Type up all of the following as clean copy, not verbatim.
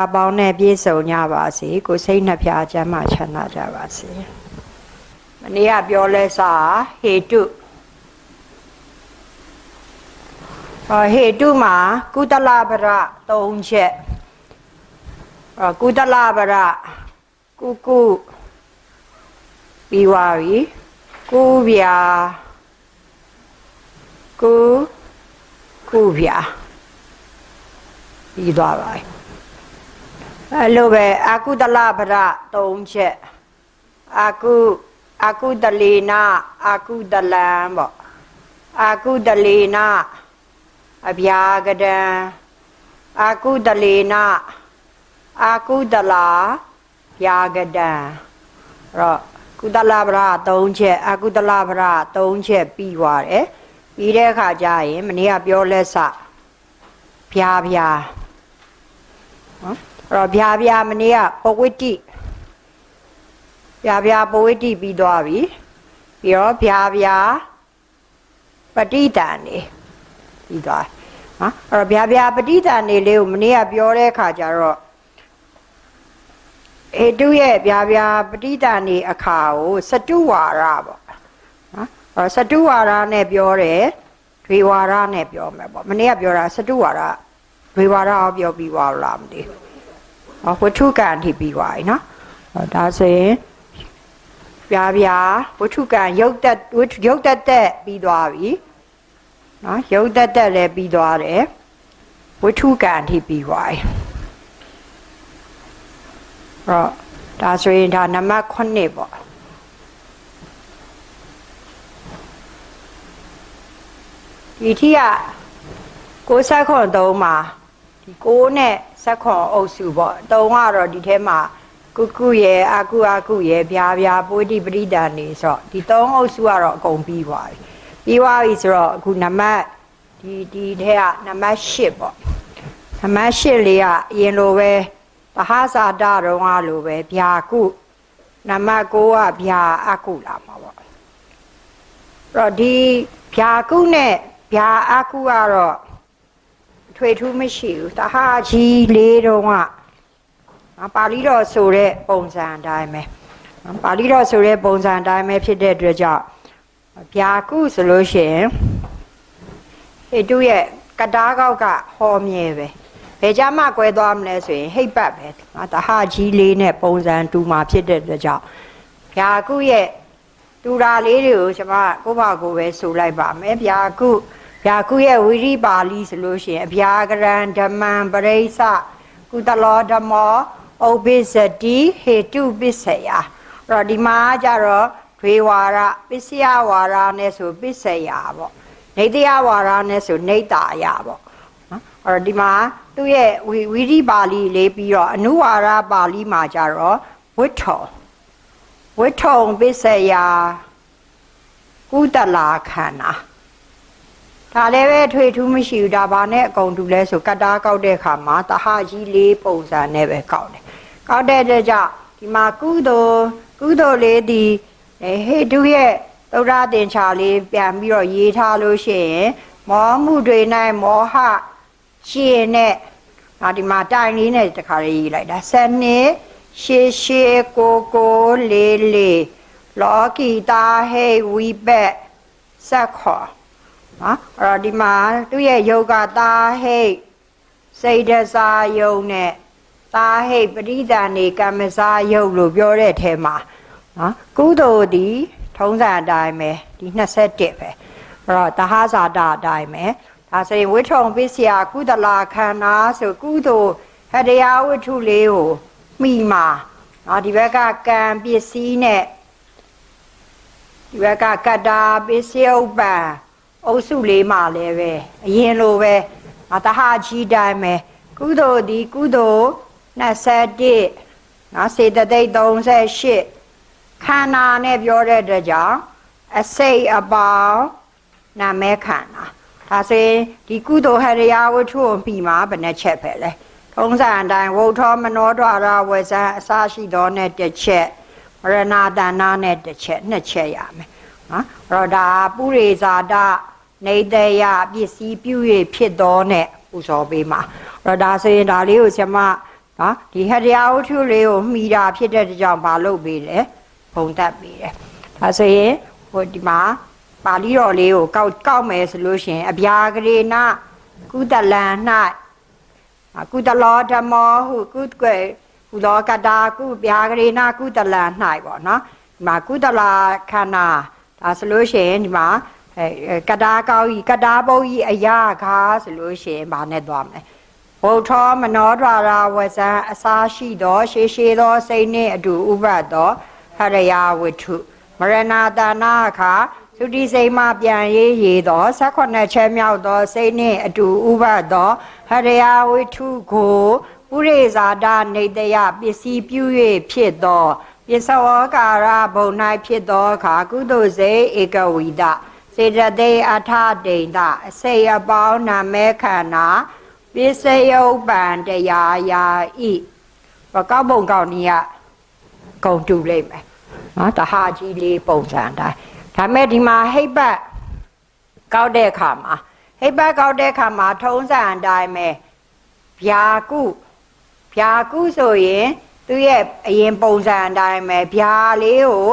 အပေါင်းနဲ့ပြည့်စုံကြပါစေကိုစိတ်နှပြချမ်းသာချမ်းသာကြပါစေမနေ့ကပြောလဲစားဟေတုဟေတုမှာကုသလပရ3ချက်ကုသလပရကုပြီးသွားပြီကုဗျာကုဗျာပြီးသွားပါပြီအဲ့လိုပဲအကုသလပရ3ချက်အကုတလေနာအကုတလံပေါ့အကုတလေနာအဗျာကဒံအကုတလေနာအကုတလာဗျာကဒံအဲ့တော့ကုသလပရ3ချက်အကုသလပရ3ချက်ပြီးသွားတယ်ပြီးတဲ့အခါကျရင်မနေ့ကပြောလက်စဗျာနော်အဲ့တော့ဗျာမနေ့ကပဝိတ္တိဗျာပဝိတ္တိပြီးသွားပြီပြီးတော့ဗျာပဋိသန္ဓေပြီးသွားနော်အဲ့တော့ဗျာပဋိသန္ဓေလေးကိုမနေ့ကပြောတဲ့အခါကျတော့ဟေတုရဲ့ဗျာပဋိသန္ဓေအခါကိုစတုဝါရပေါ့နော်အဲ့စတုဝါရနဲ့ပြောတယ်ဒွေဝါရနဲ့ပြောမယ်ပေါ့မနေ့ကပြောတာစတုဝါရဒွေဝါရအောင်ပြောပြီးသွားလားမသိဘူးဝတ္ထုကံထိပြီးသွားပြီနော်ဒါဆိုရင်ဗျာဝတ္ထုကံရုပ်တက်ပြီးသွားပြီနော်ရုပ်တက်လည်းပြီးသွားတယ်ဝတ္ထုကံထိပြီးသွားပြီဒါဆိုရင်ဒါနံပါတ်9ပေါ့ဒီထိက673မှာဒီ6နဲ့7အုပ်စုပေါ့3ကတော့ဒီထဲမှာကုရဲ့အကုရဲ့ဗျာပွေးတိပရိဒါနေဆိုတော့ဒီ3အုပ်စုကတော့အကုန်ပြီးသွားပြီဆိုတော့အခုနံပါတ်ဒီထဲကနံပါတ်8ပေါ့နံပါတ်8လေးကအရင်လိုပဲသဟဇာတတော့ကလိုပဲဗျာကုနံပါတ်9ကဗျာအကုလာမှာပေါ့အဲ့တော့ဒီဗျာကုနဲ့ဗျာအကုကတော့ထွေထူးမရှိဘူးသဟကြီးလေးတော့ကပါဠိတော်ဆိုတဲ့ပုံစံအတိုင်းပဲပါဠိတော်ဆိုတဲ့ပုံစံအတိုင်းပဲဖြစ်တဲ့အတွက်ကြောင့်ဗျာကုဆိုလို့ရှိရင်ဟေတုရဲ့ကတားကောက်ကဟောမြဲပဲဘယ်ကြမှာကွဲသွားမလဲဆိုရင်ဟိတ်ပတ်ပဲသဟကြီးလေးနဲ့ပုံစံတူမှာဖြစ်တဲ့အတွက်ကြောင့်ဗျာကုရဲ့တူတာလေးတွေကိုကျွန်မကိုယ့်ဘာကိုပဲဆိုလိုက်ပါမယ်ဗျာကုရဲ့ဝိရိပါဠိဆိုလို့ရှိရင်အဗျာကရံဓမ္မံပရိစ္ဆကုသလောဓမ္မောဥပ္ပိစတိဟေတုပစ္စယအဲ့တော့ဒီမှာကျတော့ဒွေဝါရပစ္စယဝါရနဲ့ဆိုပစ္စယပေါ့နေတယဝါရနဲ့ဆိုနေတယပေါ့နော်အဲ့တော့ဒီမှာသူ့ရဲ့ဝိရိပါဠိလေးပြီးတော့အနုဝါရပါဠိမှာကျတော့ဝိထုံပစ္စယကုသလာခန္ဓာဒါလည်းပဲထွေထူးမရှိဘူးဒါဘာနဲ့အကုန်တူလဲဆိုကတ္တာကောက်တဲ့အခါမှာသဟကြီးလေးပုံစံနဲ့ပဲကောက်တယ်ကောက်တဲ့အတွက်ကြောင့်ဒီမှာကုသိုလ်လေးဒီဟေတုရဲ့သုဒ္ဓသင်္ချာလေးပြန်ပြီးတော့ရေးထားလို့ရှိရင်မောမှုတွေ၌မောဟရှင်နဲ့ဒီမှာတိုင်လေးနဲ့တခါလေးရေးလိုက်တာစနစ်ရှေကိုလေးလောကီတာဟေဝိပက်စက်ခေါ်နော်အဲ့တော့ဒီမှာသူ့ရဲ့ယောဂတာဟိတ်စိတ်ဒစာယုံနဲ့တာဟိတ်ပရိသန္ဓေကမ္မစာယုံလို့ပြောတဲ့အထဲမှာနော်ကုသိုလ်ဒီထုံးစံအတိုင်းပဲဒီ21ပဲအဲ့တော့သဟဇာတအတိုင်းပဲဒါ ဒါဆိုရင်ဝိထုံပစ္စယကုသလခန္ဓာဆိုကုသိုလ်ဟတရားဝတ္ထုလေးကိုမိမှာနော်ဒီဘက်ကကံပစ္စည်းနဲ့ဒီဘက်ကကတ္တာပစ္စယဥပ္ပံအုပ်စုလေးမှာလည်းပဲအရင်လိုပဲတဟကြီးတိုင်းပဲကုသိုလ်ဒီကုသိုလ်21နော်စေတသိက်38ခန္ဓာနဲ့ပြောတဲ့အတွက်ကြောင့်အစိတ်အပေါင်းနာမဲခန္ဓာဒါဆိုရင်ဒီကုသိုလ်ဟရိယဝတ္ထုကိုပြီးမှာဘယ်နှချက်ပဲလဲထုံးစံအတိုင်းဝုထောမနောဒွါရဝဇံအစရှိသောနဲ့တစ်ချက်မရဏတဏ္ဍနဲ့တစ်ချက်နှစ်ချက်ရမယ်နော်အဲ့တော့ဒါပုရိဇာတနေတယပစ္စည်းပြု၍ဖြစ်သောနဲ့ပူဇော်ပေးမှာအဲ့တော့ဒါဆိုရင်ဒါလေးကိုကျွန်မနော်ဒီဟရိယဝတ္ထုလေးကိုမှီတာဖြစ်တဲ့ကြောင့်မလုပ်ပေးတယ်ဘုံတက်ပေးတယ်ဒါဆိုရင်ဟိုဒီမှာပါဠိတော်လေးကိုကောက်မယ်ဆိုလို့ရှိရင်အဗျာဂရေနကုသလံ၌ကုသလောဓမ္မောဟုကုသကွယ်ကုလောကတာကုဗျာဂရေနကုသလံ၌ပေါ့နော်ဒီမှာကုသလာခန္ဓာဒါဆိုလို့ရှိရင်ဒီမှာကတာကောက်ဤကတာပုတ်ဤအရာခါဆိုလို့ရှိရင်ဗာနဲ့သွားမယ်ဘုထောမနောဒွါရဝဇံအစာရှိသောရှေသောစိတ်နှင့်အတူဥပတ်သောဟရိယဝတ္ထုမရဏတဏ္ဍအခါသုတိစိတ်မှပြန်ရေးသော18ချက်မြောက်သောစိတ်နှင့်အတူဥပတ်သောဟရိယဝတ္ထုကိုပုရိဇာတနေတယပစ္စည်းပြု၍ဖြစ်သောပစ္စဝကာရဘုံ၌ဖြစ်သောအခါကုသိုလ်စေဧကဝိဒစေတသိက်အထဒိဋ္ဌအစိတ်အပေါင်းနာမဲခန္ဓာပစ္စယုပ္ပံတရားယာဤကောက်ပုံကောက်နည်းဂုံတူလိမ့်မယ်နော်တဟာကြီးလေးပုံစံတိုင်းဒါမဲ့ဒီမှာဟိတ်ပတ်ကောက်တဲ့အခါမှာဟိတ်ပတ်ကောက်တဲ့အခါမှာထုံးစံအတိုင်းပဲဗျာကုဆိုရင်သူရဲ့အရင်ပုံစံအတိုင်းပဲဗျာလေးကို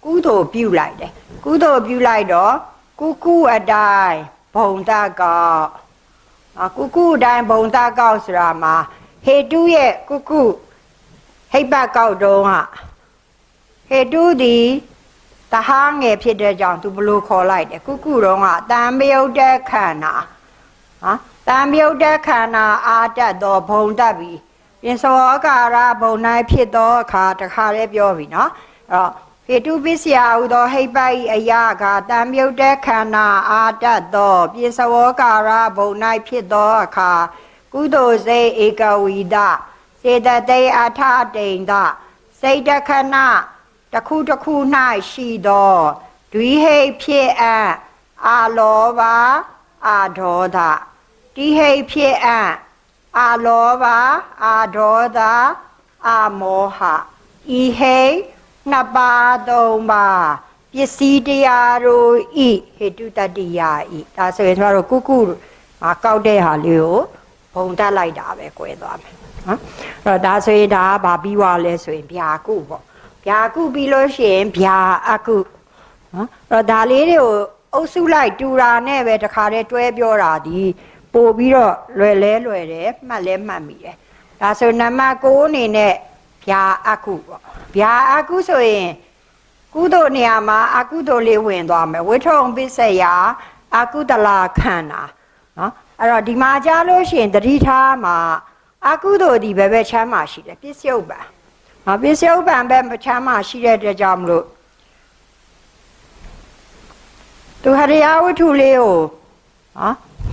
ကုသိုလ်ပြုလိုက်တယ်ကုသိုလ်ပြုလိုက်တော့ကုအတိုင်းဘုံတကောက်ကုအတိုင်းဘုံတကောက်ဆိုတာမှာဟေတုရဲ့ကုဟိတ်ပတ်ကောက်တော့ဟေတုဒီတဟာငယ်ဖြစ်တဲ့ကြောင့်သူဘလို့ခေါ်လိုက်တယ်ကုတော့တံမြုတ်တဲ့ခန္ဓာတံမြုတ်တဲ့ခန္ဓာအာတတ်သောဘုံတက်ပြီပြင်စောကာရဘုံ၌ဖြစ်သောအခါတခါလေးပြောပြီနော်အဲ့တော့ဟေတုပစ္စယဟုသောဟိတ်ပိုက်အရာကတံမြုတ်တဲ့ခန္ဓာအာတတ်သောပြင်စောကာရဘုံ၌ဖြစ်သောအခါကုသိုလ်စေဧကဝိဒစေတသိက်အထဒိဋ္ဌစိတ်တခဏတစ်ခု၌ရှိသောဒွိဟိတ်ဖြစ်အံ့အာလောဘအာဒေါသတိဟိတ်ဖြစ်အံ့အာလောဘအာဒေါသအာမောဟဤဟိတ်နှစ်ပါးသုံးပါးပစ္စည်းတရားတို့ဤဟေတုတတ္တိယဤဒါဆိုရင်ကျွန်တော်တို့ကုကောက်တဲ့ဟာလေးကိုဘုံတက်လိုက်တာပဲ꿰သွားမယ်နော်အဲ့တော့ဒါဆိုရင်ဒါကဘာပြီးွားလဲဆိုရင်ဗျာကုပေါ့ဗျာကုပြီးလို့ရှိရင်ဗျာအကုနော်အဲ့တော့ဒါလေးတွေကိုအုပ်စုလိုက်တူတာနဲ့ပဲတခါတည်းတွဲပြောတာဒီပို့ပြီးတော့လွယ်တယ်မှတ်မှတ်မိတယ်ဒါဆိုနံပါတ်9အနေနဲ့ဗျာအကုပေါ့ဗျာအကုဆိုရင်ကုသိုလ်နေရာမှာအကုသိုလ်လေးဝင်သွားမယ်ဝိထုံပစ္စယအကုသလခန္ဓာနော်အဲ့တော့ဒီမှာကြားလို့ရှိရင်တတိထားမှာအကုသိုလ်ဒီဘယ်ချမ်းမှာရှိတယ်ပစ္စယုပ္ပံပစ္စယုပ္ပံဘယ်ချမ်းမှာရှိတဲ့အတွက်ကြောင့်မလို့သူဟရိယဝတ္ထုလေးကို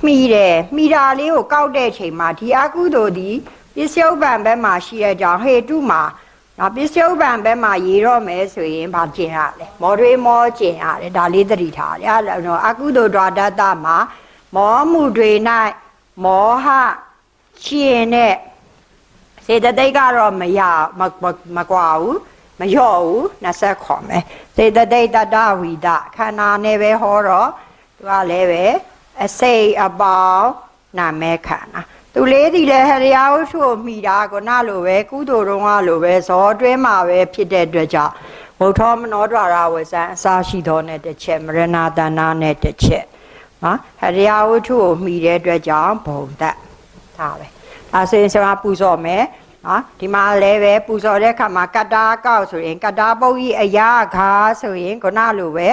မှီတာလေးကိုကောက်တဲ့ချိန်မှာဒီအကုသိုလ်ဒီပစ္စယုပ္ပံဘက်မှာရှိတဲ့ကြောင့်ဟေတုမှာပစ္စယုပ္ပံဘက်မှာရေတော့မယ်ဆိုရင်ဘာကျင်ရလဲမောတွေမောကျင်ရတယ်ဒါလေးသတိထားတယ်အဲ့တော့အကုသိုလ်ဒွါဒတမှာမောမှုတွေ၌မောဟကျင်တဲ့စေတသိက်ကတော့မကွာဘူးမလျော့ဘူး20ခေါ်မယ်စေတသိက်တတဝိဒခန္ဓာနဲ့ပဲဟောတော့သူကလည်းပဲအစိတ်အပေါင်းနာမဲခန္ဓာသူလေးဒီလေဟရိယဝတ္ထုကိုမှီတာကလိုပဲကုသိုလ်တော်ကလိုပဲဇောတွဲမှာပဲဖြစ်တဲ့အတွက်ကြောင့်ဘုထောမနောဒွါရဝဇံအစာရှိသောနဲ့တစ်ချက်မရဏတဏ္ဍနဲ့တစ်ချက်နော်ဟရိယဝတ္ထုကိုမှီတဲ့အတွက်ကြောင့်ဘုံတက်ဒါပဲဒါဆိုရင်ကျွန်မပူဇော်မယ်ဒီမှာလည်းပဲပူဇော်တဲ့အခါမှာကတ္တာကောက်ဆိုရင်ကတ္တာပုတ်ဤအရာခါဆိုရင်လိုပဲ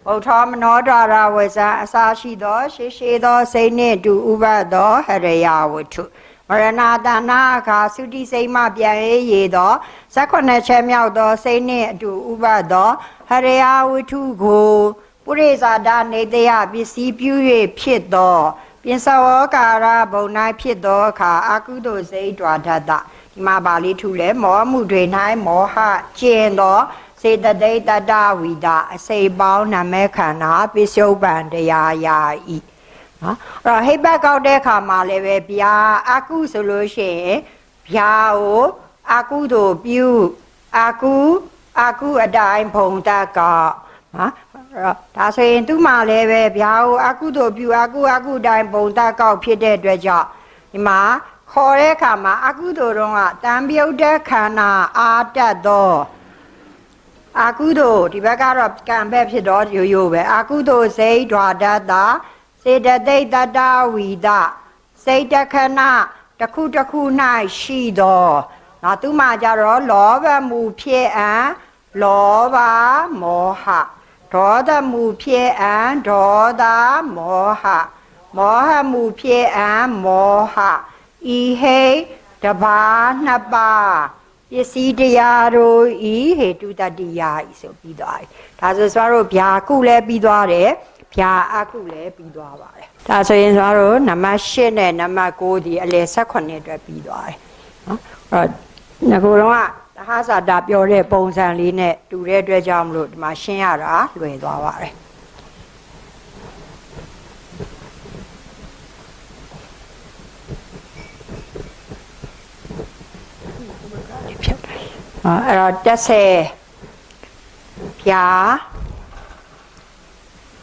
ဘုထောမနောဒရာဝဇံအစာရှိသောရှိသောစိတ်နှင့်တူဥပတ်သောဟရယဝတ္ထုမရဏတဏအခါသုတိစိတ်မှပြန်ရသော18ချက်မြောက်သောစိတ်နှင့်အတူဥပတ်သောဟရယဝတ္ထုကိုပုရိသဒနေတယပစ္စည်းပြု၍ဖြစ်သောပြင်စဝကာရဘုံ၌ဖြစ်သောအခါအကုသိုလ်စိတ်တွာထတဒီမှာပါဠိထုလဲမောမှုတွေ၌မောဟကျင်သောစေတသိက်တတဝိဒအစိတ်ပေါင်းနာမဲခန္ဓာပိစုပန်တရားယာဤနော်အဲ့တော့ဟိဘတ်ကောက်တဲ့အခါမှာလည်းပဲဗျာအကုဆိုလို့ရှိရင်ဗျာကိုအကုသို့ပြုအကုအတိုင်းဘုံတတ်ကောက်နော်ဒါဆိုရင်သူ့မှာလည်းပဲဗျာကိုအကုသို့ပြုအကုတိုင်းဘုံတတ်ကောက်ဖြစ်တဲ့အတွက်ကြောင့်ဒီမှာခေါ်တဲ့အခါမှာအကုသို့တော့ကတံပြုတ်တဲ့ခန္ဓာအာတတ်သောအကုသို့ဒီဘက်ကတော့ကံဘက်ဖြစ်တော့ရိုးရိုးပဲအကုသို့စိတ်ဓာတတစေတသိက်တတဝိဒစိတ်တခဏတစ်ခု၌ရှိသောနောက်သူမှကြတော့လောဘမူဖြစ်အံလောဘမောဟဒေါသမူဖြစ်အံဒေါသမောဟမောဟမူဖြစ်အံမောဟဤဟိတဘာနှစ်ပါးပစ္စည်းတရားတို့ဤဟေတုတတ္တိယဤဆိုပြီးသွားပြီဒါဆိုစွာတို့ဗျာကုလည်းပြီးသွားတယ်ဗျာအကုလည်းပြီးသွားပါတယ်ဒါဆိုရင်စွာတို့နံပါတ်8နဲ့နံပါတ်9ဒီအလယ်18အတွက်ပြီးသွားတယ်နော်အဲ့တော့ငါကတော့သဟဇာတာပြောတဲ့ပုံစံလေးနဲ့တူတဲ့အတွက်ကြောင့်မလို့ဒီမှာရှင်းရတာလွယ်သွားပါတယ်အဲ့တော့တက်ဆယ်ဗျာ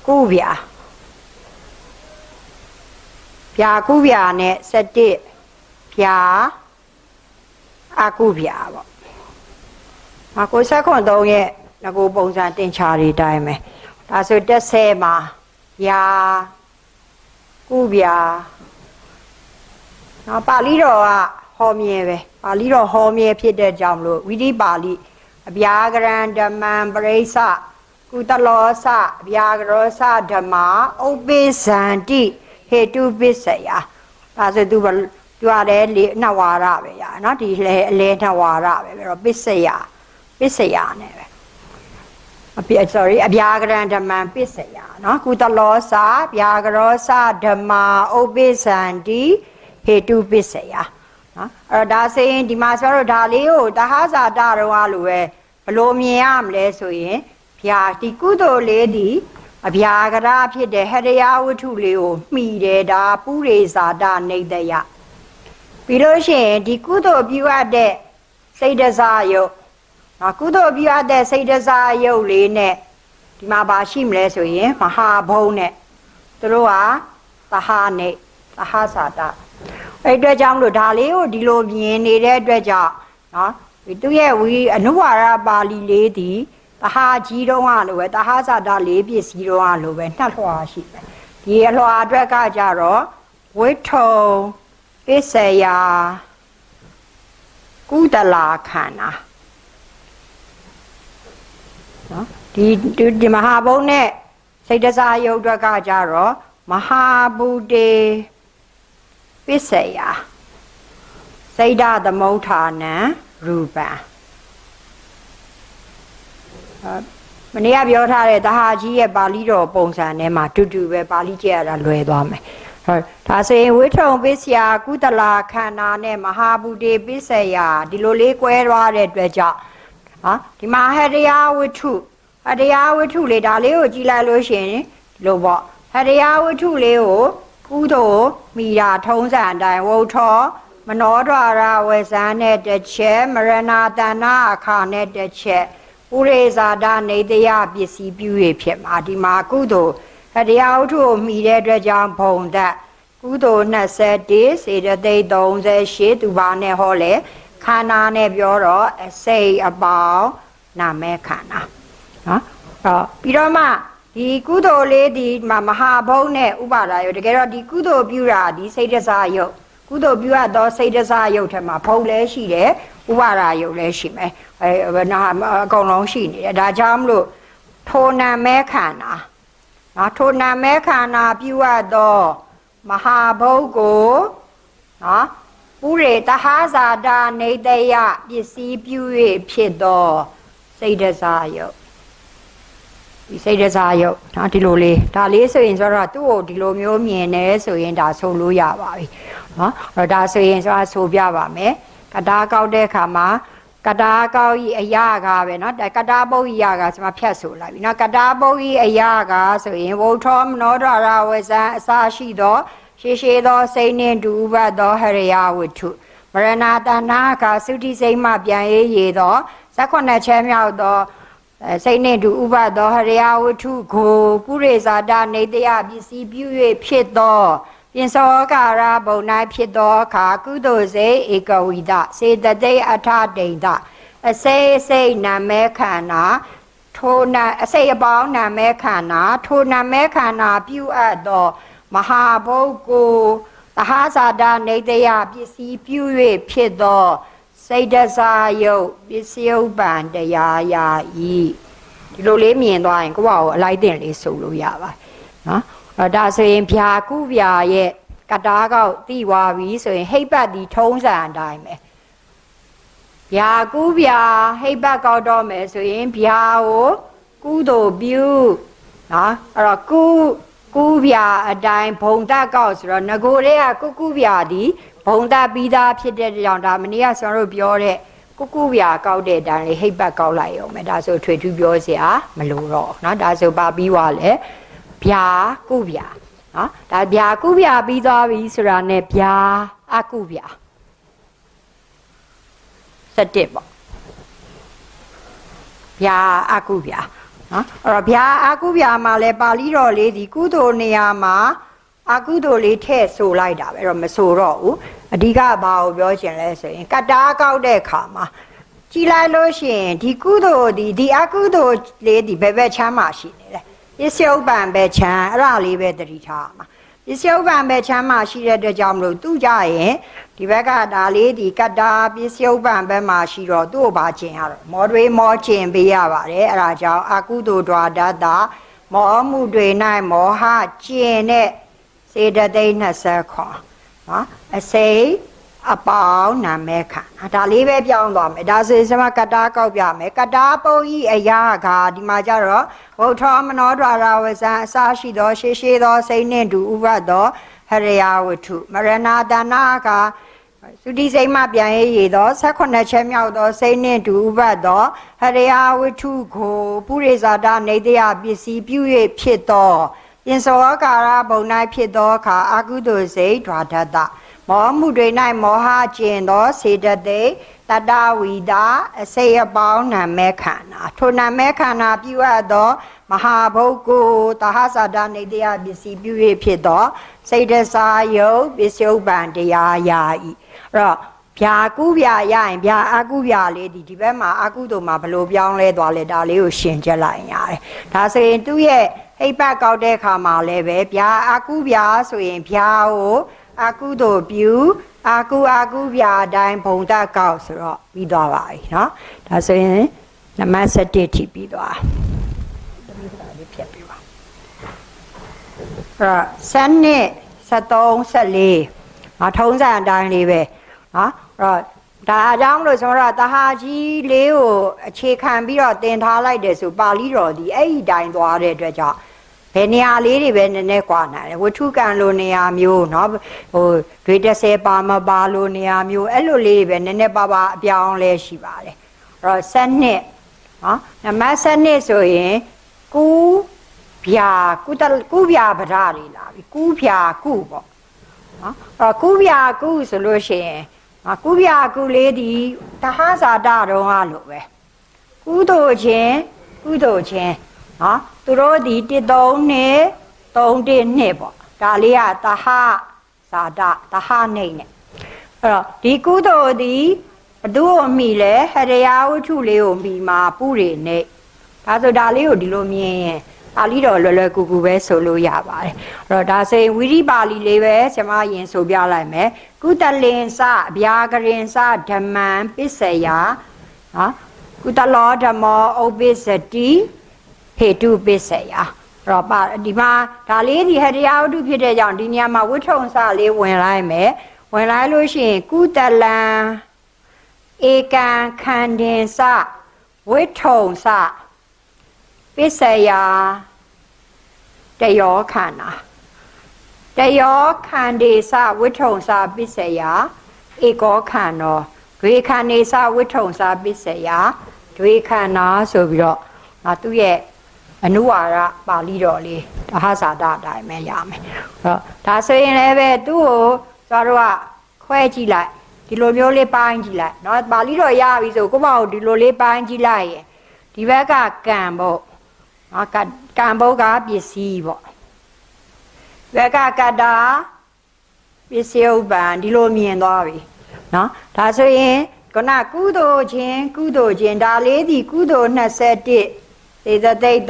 ကုဗျာကုဗျာနဲ့17ဗျာအကုဗျာပေါ့မကို73ရဲ့ငကိုပုံစံတင်ချာတွေတိုင်းပဲဒါဆိုတက်ဆယ်မှာဗျာကုဗျာနော်ပါဠိတော်ကဟောမြဲပဲပါဠိတော်ဟောမြဲဖြစ်တဲ့ကြောင့်မလို့ဝိဓိပါဠိအဗျာကရံဓမ္မံပရိစ္ဆကုတလောစအဗျာကရောစဓမ္မာဥပ္ပိဇန္တိဟေတုပစ္စယဒါဆိုသူရတယ်လေနှစ်ဝါရပဲရနော်ဒီလေအလဲနှစ်ဝါရပဲပြီးတော့ပစ္စယနဲ့ပဲsorry အဗျာကရံဓမ္မံပစ္စယနော်ကုတလောစဗျာကရောစဓမ္မာဥပ္ပိဇန္တိဟေတုပစ္စယနော်အဲ့တော့ဒါဆိုရင်ဒီမှာဆိုတော့ဒါလေးကိုတဟဇာတတော်ကလိုပဲဘလို့မြင်ရမလဲဆိုရင်ဗျာဒီကုသိုလ်လေးဒီအဗျာကရဖြစ်တဲ့ဟရိယဝတ္ထုလေးကိုမှီတယ်ဒါပုရိဇာတနေတယပြီးလို့ရှိရင်ဒီကုသိုလ်ပြုအပ်တဲ့စိတ်တစားယုတ်နော်ကုသိုလ်ပြုအပ်တဲ့စိတ်တစားယုတ်လေးနဲ့ဒီမှာပါရှိမလဲဆိုရင်မဟာဘုံနဲ့သူတို့ကသဟနဲ့သဟဇာတအဲ့အတွက်ကြောင့်လို့ဒါလေးကိုဒီလိုမြင်နေတဲ့အတွက်ကြောင့်နော်သူရဲ့အနုဝါဒပါဠိလေးဒီသဟာကြီးတုံးကလိုပဲသဟာဇာတလေးပစ္စည်းတုံးကလိုပဲနှစ်လွှာရှိတယ်ဒီအလွှာအတွက်ကကြတော့ဝိထုံပစ္စယကုတလာခန္ဓာနော်ဒီမဟာဘုံနဲ့စိတ်တစားယုတ်အတွက်ကကြတော့မဟာဘူတေပစ္စယစိတ်ဓာသမုဋ္ဌာနံရူပံမနေ့ကပြောထားတဲ့တဟာကြီးရဲ့ပါဠိတော်ပုံစံထဲမှာတူတူပဲပါဠိကျက်ရတာလွယ်သွားမယ်ဟုတ်ဒါဆိုရင်ဝိထုံပစ္စယကုတလာခန္ဓာနဲ့မဟာဘူတေပစ္စယဒီလိုလေးကွဲသွားတဲ့အတွက်ကြောင့်ဒီမှာဟရိယဝတ္ထုလေးဒါလေးကိုကြည့်လိုက်လို့ရှိရင်လို့ပေါ့ဟရိယဝတ္ထုလေးကိုကုသိုလ်မိတာထုံးစံအတိုင်းဝုထောမနောဒရဝဇံနဲ့တစ်ချက်မရဏတဏအခါနဲ့တစ်ချက်ပုရိဇာဒနေတယပစ္စည်းပြု၍ဖြစ်မှာဒီမှာကုသိုလ်ဟရိယဝတ္ထုကိုမိတဲ့အတွက်ကြောင့်ဘုံသက်ကုသိုလ်21စေတသိက်38သူပါနဲ့ဟောလေခန္ဓာနဲ့ပြောတော့အစိတ်အပေါင်းနာမဲခန္ဓာနော်ပြီးတော့မှဒီကုသိုလ်လေးဒီမဟာဘုံနဲ့ဥပါဒာယုတ်တကယ်တော့ဒီကုသိုလ်ပြုတာဒီစိတ်တစားယုတ်ကုသိုလ်ပြုရတော့စိတ်တစားယုတ်ထဲမှာဘုံလည်းရှိတယ်ဥပါဒာယုတ်လည်းရှိမယ်အကုန်လုံးရှိနေတယ်ဒါကြောင့်မလို့ ထိုနာမဲခန္ဓာနော်ထိုနာမဲခန္ဓာပြုအပ်သောမဟာဘုတ်ကိုနော်ပုရိသဟဇာတာနေတယပစ္စည်းပြု၍ဖြစ်သောစိတ်တစားယုတ်ဒီစိတ်တစားယုတ်နော်ဒီလိုလေးဒါလေးဆိုရင်ဆိုတော့သူ့ကိုဒီလိုမျိုးမြင်နေဆိုရင်ဒါဆိုလို့ရပါပြီနော်အဲ့ဒါဆိုရင်ဆိုပြပါမယ်ကတားကောက်တဲ့အခါမှာကတားကောက်ဤအရာကပဲเนาะကတားပုတ်ဤရာကဆိုမှဖြတ်ဆိုလိုက်ပြီเนาะကတားပုတ်ဤအရာကဆိုရင်ဝုထောမနောဒရဝဇံအစာရှိသောရှေသောစိတ်နှင့်တူဥပတ်သောဟရိယဝတ္ထုမရဏတဏ္ဍကသုတိစိတ်မှပြန်ရသော18ချက်မြောက်သောစိတ်နှင့်တူဥပတ်သောဟရိယဝတ္ထုကိုပုရိသတာနေတယပစ္စည်းပြု၍ဖြစ်သောပြင်စောကာရဘုံ၌ဖြစ်သောအခါကုသိုလ်စေဧကဝိဒစေတသိက်အထဒိဋ္ဌအစိတ်စိတ်နာမဲခန္ဓာထိုနာအစိတ်အပေါင်းနာမဲခန္ဓာထိုနာမဲခန္ဓာပြုအပ်သောမဟာဘုတ်ကိုသဟဇာတာနေတယပစ္စည်းပြု၍ဖြစ်သောစိတ်တစားယုတ်ပစ္စယုတ်ပံတရားယာဤဒီလိုလေးမြင်သွားရင်ကိုယ့်ဘာကိုအလိုက်တင်လေးဆိုလို့ရပါတယ်နော်ဒါဆိုရင်ဗျာကုဗျာရဲ့ကတားကောက်တိဝါပြီဆိုရင်ဟိတ်ပတ်ဒီထုံးစံအတိုင်းပဲဗျာကုဗျာဟိတ်ပတ်ကောက်တော့မယ်ဆိုရင်ဗျာကိုကုသိုလ်ပြုနော်အဲ့တော့ကုဗျာအတိုင်းဘုံတက်ကောက်ဆိုတော့ငကိုတဲ့ကကုဗျာဒီဘုံတက်ပြီးသားဖြစ်တဲ့ကြောင့်ဒါမနေ့ကကျွန်တော်တို့ပြောတဲ့ကုဗျာကောက်တဲ့အတိုင်းလေးဟိတ်ပတ်ကောက်လိုက်အောင်မယ်ဒါဆိုထွေထူးပြောစရာမလိုတော့နော်ဒါဆိုပါပြီးသွားလဲဗျာကုဗျာနော်ဒါဗျာကုဗျာပြီးသွားပြီဆိုတာနဲ့ဗျာအကုဗျာ7ပေါ့ဗျာအကုဗျာနော်အဲ့တော့ဗျာအကုဗျာမှာလဲပါဠိတော်လေးဒီကုသိုလ်နေရာမှာအကုသိုလ်လေးထည့်ဆိုလိုက်တာပဲအဲ့တော့မဆိုတော့ဘူးအဓိကဘာကိုပြောချင်လဲဆိုရင်ကတားကောက်တဲ့အခါမှာကြည်လိုက်လို့ရှိရင်ဒီကုသိုလ်ဒီအကုသိုလ်လေးဒီဘယ်ဘက်ချမ်းမှာရှိနေလဲပစ္စယုပ္ပံပဲချမ်းအဲ့ဒါလေးပဲတတိထားမှာပစ္စယုပ္ပံပဲချမ်းမှာရှိတဲ့အတွက်ကြောင့်မလို့သူ့ကြရင်ဒီဘက်ကဒါလေးဒီကတာပစ္စယုပ္ပံဘက်မှာရှိတော့သူ့ကိုပါကျင်ရတော့မောတွေမောကျင်ပေးရပါတယ်အဲ့ဒါကြောင့်အကုသိုလ် द्वा ဒတ္တမောမှုတွေ၌မောဟကျင်တဲ့စေတသိက်20ခွန်နော်အစိတ်အပေါင်းနာမဲခန္ဓာဒါလေးပဲပြောင်းသွားမယ်ဒါဆိုရင်စမကတားကောက်ပြမယ်ကတားပုတ်ဤအရာကဒီမှာကျတော့ဝုထောမနောဒရဝဇံအစာရှိသောရှေသောစိတ်နှင့်တူဥပတ်သောဟရိယဝတ္ထုမရဏတဏ္ဍကသုတိစိတ်မှပြန်ရသော18ချက်မြောက်သောစိတ်နှင့်တူဥပတ်သောဟရိယဝတ္ထုကိုပုရိသတာနေတယပစ္စည်းပြု၍ဖြစ်သောပြင်စောကာရဘုံ၌ဖြစ်သောအခါအကုသိုလ်စိတ် द्वा ဒတ္တမောမှုတွေ၌မောဟကျင်သောစေတသိက်တတဝိဒအစိတ်အပေါင်းနာမဲခန္ဓာထိုနာမဲခန္ဓာပြုအပ်သောမဟာဘုတ်ကိုသဟဇာတာနေတယပစ္စည်းပြု၍ဖြစ်သောစိတ်တစားယုတ်ပစ္စယုပ္ပံတရားယာဤအဲ့တော့ဗျာကုဗျာရရင်ဗျာအကုဗျာလေးဒီဘက်မှာအကုသို့မှာဘလို့ပြောင်းလဲသွားလဲဒါလေးကိုရှင်းချက်လိုက်ရတယ်ဒါဆိုရင်သူ့ရဲ့ဟိတ်ပတ်ကောက်တဲ့အခါမှာလည်းပဲဗျာအကုဗျာဆိုရင်ဗျာကိုအကုသို့ပြုအကုဗျာအတိုင်းဘုံတက်ကောက်ဆိုတော့ပြီးသွားပါပြီเนาะဒါဆိုရင်နံပါတ်7ထိပြီးသွားသမီးသားလေးဖြတ်ပြီးပါအဲ့7 73 14ထုံးစံအတိုင်းလေးပဲเนาะအဲ့တော့ဒါအကြောင်းလို့ဆိုတော့တဟာကြီးလေးကိုအခြေခံပြီးတော့တင်ထားလိုက်တယ်ဆိုပါဠိတော်ဒီအဲ့ဒီတိုင်းသွားတဲ့အတွက်ကြောင့်ဘယ်နေရာလေးတွေပဲနည်းနည်းကွာနိုင်တယ်ဝတ္ထုကံလိုနေရာမျိုးเนาะဟိုတွေ30ပါမပါလိုနေရာမျိုးအဲ့လိုလေးပဲနည်းနည်းပါပါအပြောင်းလဲရှိပါတယ်အဲ့တော့7เนาะနံပါတ်7ဆိုရင်ကုဗျာကုဗျာဗဒတွေလာပြီကုဗျာကုပေါ့เนาะအဲ့ကုဗျာကုဆိုလို့ရှိရင်ကုဗျာကုလေးဒီတဟဇာတတော်ကလို့ပဲကုသိုလ်ချင်းနော်သူတို့ဒီ1 3 နဲ့3 1 2ပေါ့ဒါလေးကတဟဇာတတဟနေနဲ့အဲ့တော့ဒီကုသိုလ်ဒီဘသူ့ကိုမိလဲဟရိယဝတ္ထုလေးကိုမိမှာပုရိနေဒါဆိုဒါလေးကိုဒီလိုမြင်ရင်ပါဠိတော်လွယ်လွယ်ကူကူပဲဆိုလို့ရပါတယ်အဲ့တော့ဒါဆိုရင်ဝိရိပါဠိလေးပဲကျွန်မရင်ဆိုပြလိုက်မယ်ကုတလင်စအဗျာကရင်စဓမ္မံပစ္စယနော်ကုတလောဓမ္မောဥပ္ပစ္စတိ ဟေတုပစ္စယတော့ပါဒီမှာဒါလေးဒီဟတရားဝတ္ထုဖြစ်တဲ့ကြောင့်ဒီနေရာမှာဝိထုံစလေးဝင်လိုက်မယ်ဝင်လိုက်လို့ရှိရင်ကုတလံဧကံခန္ဓင်စဝိထုံစပစ္စယတယောခန္ဓာတယောခန္ဒီစဝိထုံစပစ္စယဧကောခန္နောဒွေခန္ဒီစဝိထုံစပစ္စယဒွေခန္နာဆိုပြီးတော့သူ့ရဲ့အနုဝါဒပါဠိတော်လေးသဟဇာတအတိုင်းပဲရမယ်တော့ဒါဆိုရင်လည်းပဲသူ့ကိုကျွန်တော်တို့ကခွဲကြည့်လိုက်ဒီလိုမျိုးလေးပိုင်းကြည့်လိုက်เนาะပါဠိတော်ရပြီဆိုကိုမအောင်ဒီလိုလေးပိုင်းကြည့်လိုက်ရင်ဒီဘက်ကကံပေါ့เนาะကံဘုတ်ကပစ္စည်းပေါ့ဘက်ကကတ္တာပစ္စယဥပ္ပံဒီလိုမြင်သွားပြီเนาะဒါဆိုရင်ခုနကုသိုလ်ချင်းဒါလေးဒီကုသိုလ်21သေတသိက်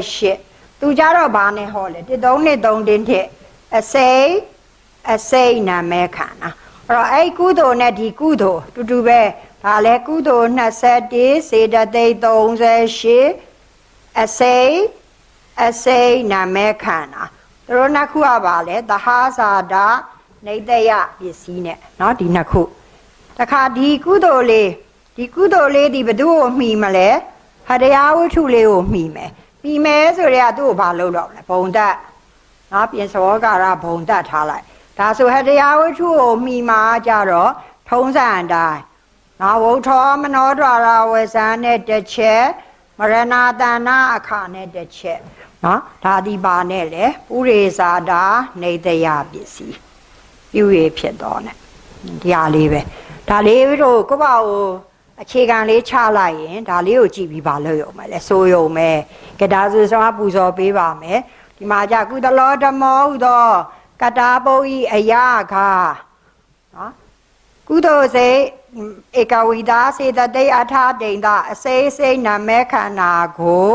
38သူကြတော့ဘာနဲ့ဟောလဲ1 2 3တင်းထက်အစိတ်နာမဲခန္ဓာအဲ့တော့အဲ့ကုသိုလ်နဲ့ဒီကုသိုလ်တူပဲဒါလဲကုသိုလ်21စေတသိက်38အစိတ်နာမဲခန္ဓာသူတို့နှစ်ခုကပါလဲသဟဇာတနေတယပစ္စည်းနဲ့เนาะဒီနှစ်ခုတခါဒီကုသိုလ်လေးဒီဘသူ့ကိုမှီမလဲဟတရားဝတ္ထုလေးကိုမှီမယ်ဆိုတော့သူ့ကိုဘာလုပ်တော့လဲဘုံတက်เนาะပြင်စောကာရဘုံတက်ထားလိုက်ဒါဆိုဟတရားဝတ္ထုကိုမှီမှာကြတော့ထုံးစံအတိုင်းเนาะဝုထောမနောဒွါရဝဇာနဲ့တစ်ချက်မရဏတဏအခါနဲ့တစ်ချက်เนาะဒါဒီပါနဲ့လေပုရိဇာတာနေတယပစ္စည်းပြုရဖြစ်တော့ ਨੇ ဒီဟာလေးပဲဒါလေးတို့ကိုပေါ့အခြေခံလေးချလိုက်ရင်ဒါလေးကိုကြည့်ပြီးပါလို့ရုံပဲလေဆိုရုံပဲကဒါဆိုဆောင်ပူဇော်ပေးပါမယ်ဒီမှာじゃကုသလောဓမ္မောဟုသောကတာပုဤအယခာနော်ကုသိုလ်စေဧကဝိဒါစေတသိက်အထာဒိန်တာအစိစိတ်နာမဲခန္ဓာကို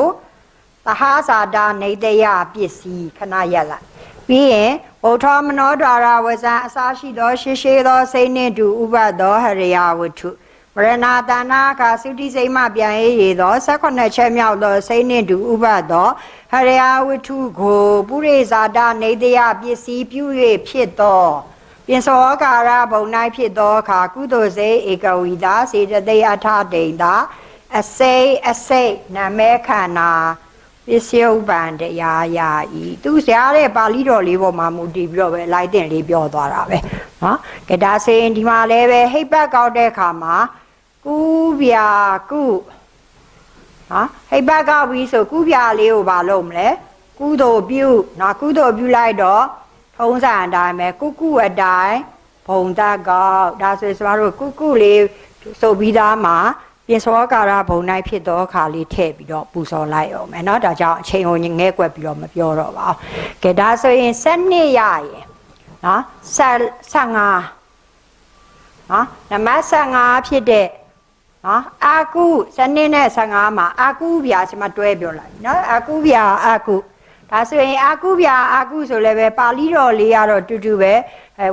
သဟဇာတာနေတယပစ္စည်းခဏရက်လိုက်ပြီးရင်ဘုထောမနောဒွါရဝဇံအစာရှိသောရှေသောစိတ်နှင့်တူဥပတ်သောဟရိယဝတ္ထုမရဏတဏခါသုတိစိတ်မှပြန်ရသော18ချက်မြောက်သောစိတ်နှင့်တူဥပတ်သောဟရိယဝတ္ထုကိုပုရိဇာတာနေတယပစ္စည်းပြု၍ဖြစ်သောပြင်စောကာရဘုံ၌ဖြစ်သောအခါကုသိုလ်စေဧကဝိတာစေတသိက်အထာဒိန်တာအစိတ်နာမဲခန္ဓာပစ္စယဥပ္ပံတရားယာဤသူဆရာတဲ့ပါဠိတော်လေးပေါ်မှာမူတည်ပြီးတော့ပဲလိုက်တင်လေးပြောသွားတာပဲနော်ကဒါစေရင်ဒီမှာလည်းပဲဟိတ်ပတ်ကောက်တဲ့အခါမှာကုဗျာကုဟာဟိတ်ပတ်ကောက်ပြီးဆိုကုဗျာလေးကိုဘာလုပ်မလဲကုသိုလ်ပြုနော်ကုသိုလ်ပြုလိုက်တော့ထုံးစံအတိုင်းပဲကုအတိုင်းဘုံတကောက်ဒါဆိုကျွန်တော်တို့ကုလေးဆိုပြီးသားမှာပြင်စောကာရဘုံ၌ဖြစ်သောအခါလေးထည့်ပြီးတော့ပူဇော်လိုက်အောင်မယ်เนาะဒါကြောင့်အချိန်ကိုငဲကွက်ပြီးတော့မပြောတော့ပါဘူးကဲဒါဆိုရင်7ရရင်เนาะ15เนาะနံပါတ်15ဖြစ်တဲ့เนาะအာကု7နဲ့15မှာအာကုဗျာကျွန်မတွဲပြောလိုက်เนาะအာကုဗျာအာကုဒါဆိုရင်အာကုဗျာအာကုဆိုလည်းပဲပါဠိတော်လေးကတော့တူတူပဲ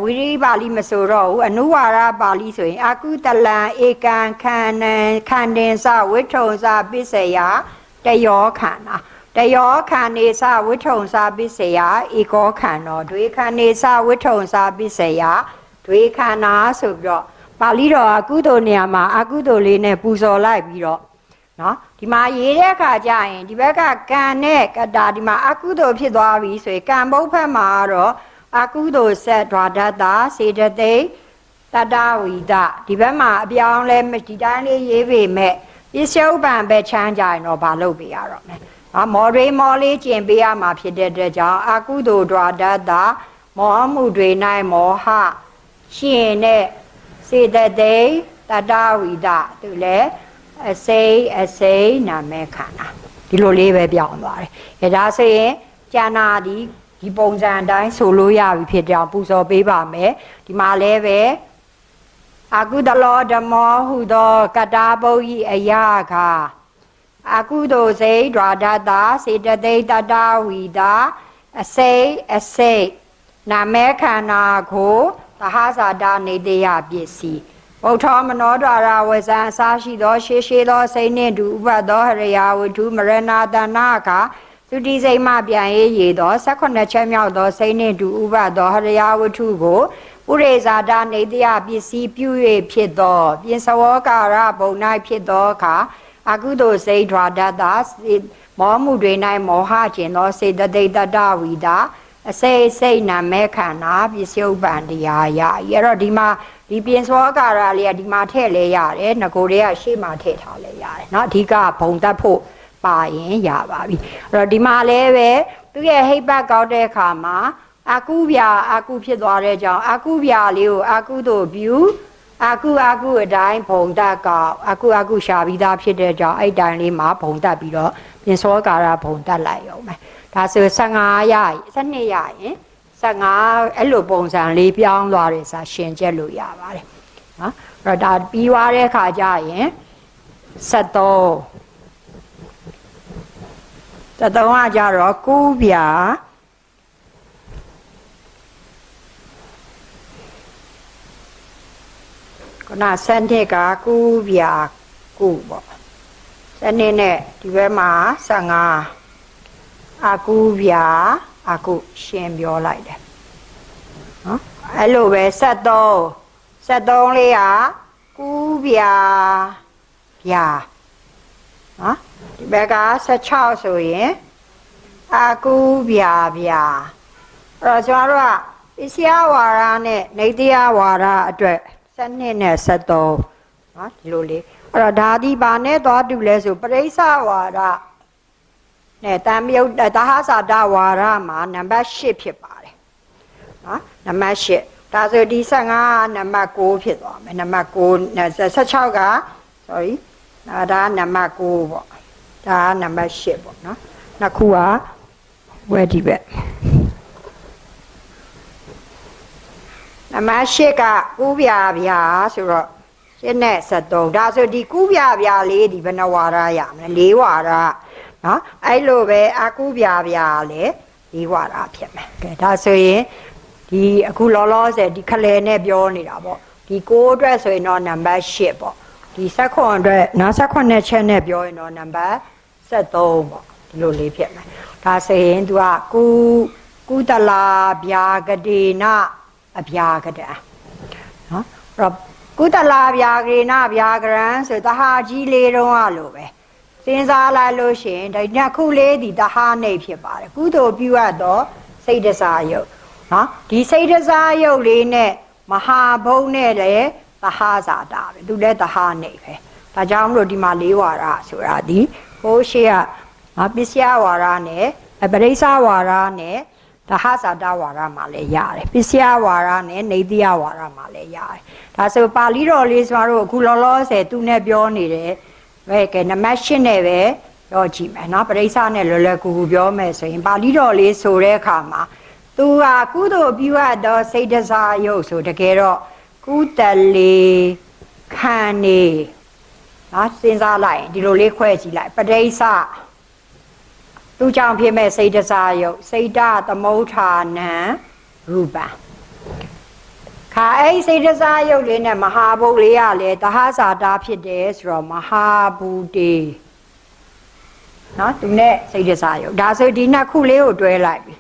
ဝိရိပါဠိမဆိုတော့ဘူးအနုဝါဒပါဠိဆိုရင်အာကုတလံဧကံခန္ဒင်စဝိထုံစပစ္စယတယောခန္ဓာတယောခန္နေစဝိထုံစပစ္စယဧကောခန္နောဒွေခန္နေစဝိထုံစပစ္စယဒွေခန္နာဆိုပြီးတော့ပါဠိတော်အကုသိုလ်နေရာမှာအကုသိုလ်လေးနဲ့ပူဇော်လိုက်ပြီးတော့နော်ဒီမှာရေးတဲ့အခါကျရင်ဒီဘက်ကကံနဲ့ကတာဒီမှာအကုသိုလ်ဖြစ်သွားပြီဆိုရင်ကံဘုတ်ဖက်မှာတော့အကုသိုလ်ဆက်ဒွါဒတ္တာစေတသိက်တတဝိဒဒီဘက်မှာအပြောင်းလဲဒီတိုင်းလေးရေးပေမဲ့ပစ္စယဥပ္ပံပဲချမ်းကြရင်တော့ဘာလုပ်ပေးရတော့မလဲမော်ရိမော်လေးကျင်ပေးရမှာဖြစ်တဲ့အတွက်ကြောင့်အကုသိုလ်ဒွါဒတ္တာမောမှုတွေ၌မောဟရှင်နဲ့စေတသိက်တတဝိဒသူလည်းအစိတ်နာမဲခန္ဓာဒီလိုလေးပဲပြောင်းသွားတယ်ဒါဆိုရင်ကျန်တာဒီပုံစံအတိုင်းဆိုလို့ရပြီဖြစ်ကြောင်းပူဇော်ပေးပါမယ်ဒီမှာလည်းပဲအကုသလောဓမ္မောဟုသောကတာပုဤအယခာအကုသိုလ်စိတ်ဒွါဒတာစေတသိက်တတဝိတာအစိတ်နာမဲခန္ဓာကိုသဟဇာတာနေတယပစ္စည်းဝ ဗုဒ္ဓမနောဒရာဝဇံအစာရှိသောရှေရှေသောစိတ်နှင့်တူဥပသောဟရိယာဝတ္ထုမရဏတနာကသုတိစိတ်မှပြန်ရည်သော18ချက်မြောက်သောစိတ်နှင့်တူဥပသောဟရိယာဝတ္ထုကိုပုရိဇာတနေတယပစ္စည်းပြု၍ဖြစ်သောပြင်စဝောကာရဘုံ၌ဖြစ်သောအခါအကုသိုလ်စိတ်ထွာတတ်သာမောမှုတွေ၌မောဟကျင်သောစေတသိက်တတဝိတာအစိတ်စိတ်နာမဲခန္ဓာပစ္စယုပ္ပံတရားရအဲ့တော့ဒီမှာဒီပြင်စောကာရလေးကဒီမှာထည့်လဲရတယ်ငကိုတွေကရှေ့မှာထည့်ထားလဲရတယ်เนาะအဓိကဘုံတတ်ဖို့ပါရင်ရပါပြီအဲ့တော့ဒီမှာလည်းပဲသူရဲ့ဟိတ်ပတ်ကောက်တဲ့အခါမှာအကုဗျာအကုဖြစ်သွားတဲ့ကြောင့်အကုဗျာလေးကိုအကုသို့ပြုအကုအတိုင်းဘုံတတ်ကောက်အကုရှာပြီးသားဖြစ်တဲ့ကြောင့်အဲ့တိုင်းလေးမှာဘုံတတ်ပြီးတော့ပြင်စောကာရဘုံတတ်လိုက်ရုံပဲဒါဆို15ရရင်12ရရင်15အဲ့လိုပုံစံလေးပြောင်းသွားတယ်ဆိုရှင်ကျက်လို့ရပါတယ်နော်အဲ့တော့ဒါပြီးသွားတဲ့အခါကျရင်73ကကြတော့ကူးပြခုနစနစ်ကကူးပြကူပေါ့စနစ်နဲ့ဒီဘက်မှာ15အကူပြအကုရှင်ပြောလိုက်တယ်နော်အဲ့လိုပဲ73လေးကကူးပြနော်ဒီဘက်က16ဆိုရင်အကူပြအဲ့တော့ကျွန်တော်တို့ကပစ္စယဝါဒနဲ့နေတယဝါဒအတွက်7နဲ့73နော်ဒီလိုလေးအဲ့တော့ဒါဒီဘာနဲ့သွားတူလဲဆိုပရိစ္ဆဝါဒနဲ့တံမြုပ်သဟဇာတဝါဒမှာနံပါတ်8ဖြစ်ပါတယ်နော်နံပါတ်8ဒါဆိုဒီ15နံပါတ်9ဖြစ်သွားမယ်နံပါတ်9 16က sorry ဒါနံပါတ်9ပေါ့ဒါနံပါတ်8ပေါ့နော်နှစ်ခုကဝဲဒီဘက်နံပါတ်8ကကူးပြဆိုတော့8နဲ့73ဒါဆိုဒီကူးပြလေးဒီဘယ်နှဝါဒရမလဲ4ဝါဒနော်အဲ့လိုပဲအကူပြလည်း4ဝါဒဖြစ်မယ်ကဲဒါဆိုရင်ဒီအခုလောလောဆယ်ဒီခလဲနဲ့ပြောနေတာပေါ့ဒီ9အတွက်ဆိုရင်တော့နံပါတ်8ပေါ့ဒီ16အတွက်နော်18ချက်နဲ့ပြောရင်တော့နံပါတ်73ပေါ့ဒီလိုလေးဖြစ်မယ်ဒါဆိုရင်သူကကုတလာဗျာကတိနာအဗျာကတံနော်အဲ့တော့ကုတလာဗျာကတိနာဗျာကရံဆိုတဟာကြီးလေးတုံးကလို့ပဲစဉ်းစားလိုက်လို့ရှိရင်ဒီနှစ်ခုလေးဒီတဟာနေဖြစ်ပါတယ်ကုသိုလ်ပြုရတော့စိတ်တစားယုတ်နော်ဒီစိတ်တစားယုတ်လေးနဲ့မဟာဘုံနဲ့လည်းတဟာဇာတာပဲသူလည်းတဟာနေပဲဒါကြောင့်မလို့ဒီမှာ၄ဝါဒဆိုတာဒီဟိုးရှိကပစ္စယဝါဒနဲ့ပရိစ္ဆဝါဒနဲ့တဟဇာတဝါဒမှာလည်းရတယ်ပစ္စယဝါဒနဲ့နေတိယဝါဒမှာလည်းရတယ်ဒါဆိုပါဠိတော်လေးဆိုတော့အခုလောလောဆယ်သူနဲ့ပြောနေတယ်ပဲကဲနံပါတ်8နဲ့ပဲပြောကြည့်မယ်နော်ပရိစ္ဆနဲ့လွယ်လွယ်ကူကူပြောမယ်ဆိုရင်ပါဠိတော်လေးဆိုတဲ့အခါမှာသူကကုသိုလ်ပြုအပ်သောစိတ်တစားယုတ်ဆိုတကယ်တော့ကုတလေခံနေနော်စဉ်းစားလိုက်ရင်ဒီလိုလေးခွဲကြည့်လိုက်ပရိစ္ဆသူကြောင့်ဖြစ်မဲ့စိတ်တစားယုတ်စိတ်တသမုဋ္ဌာနံရူပံခါအဲ့စိတ်တစားယုတ်လေးနဲ့မဟာဘုတ်လေးကလည်းတဟဇာတာဖြစ်တယ်ဆိုတော့မဟာဘူတေနော်သူနဲ့စိတ်တစားယုတ်ဒါဆိုဒီနှစ်ခုလေးကိုတွဲလိုက်ပြီ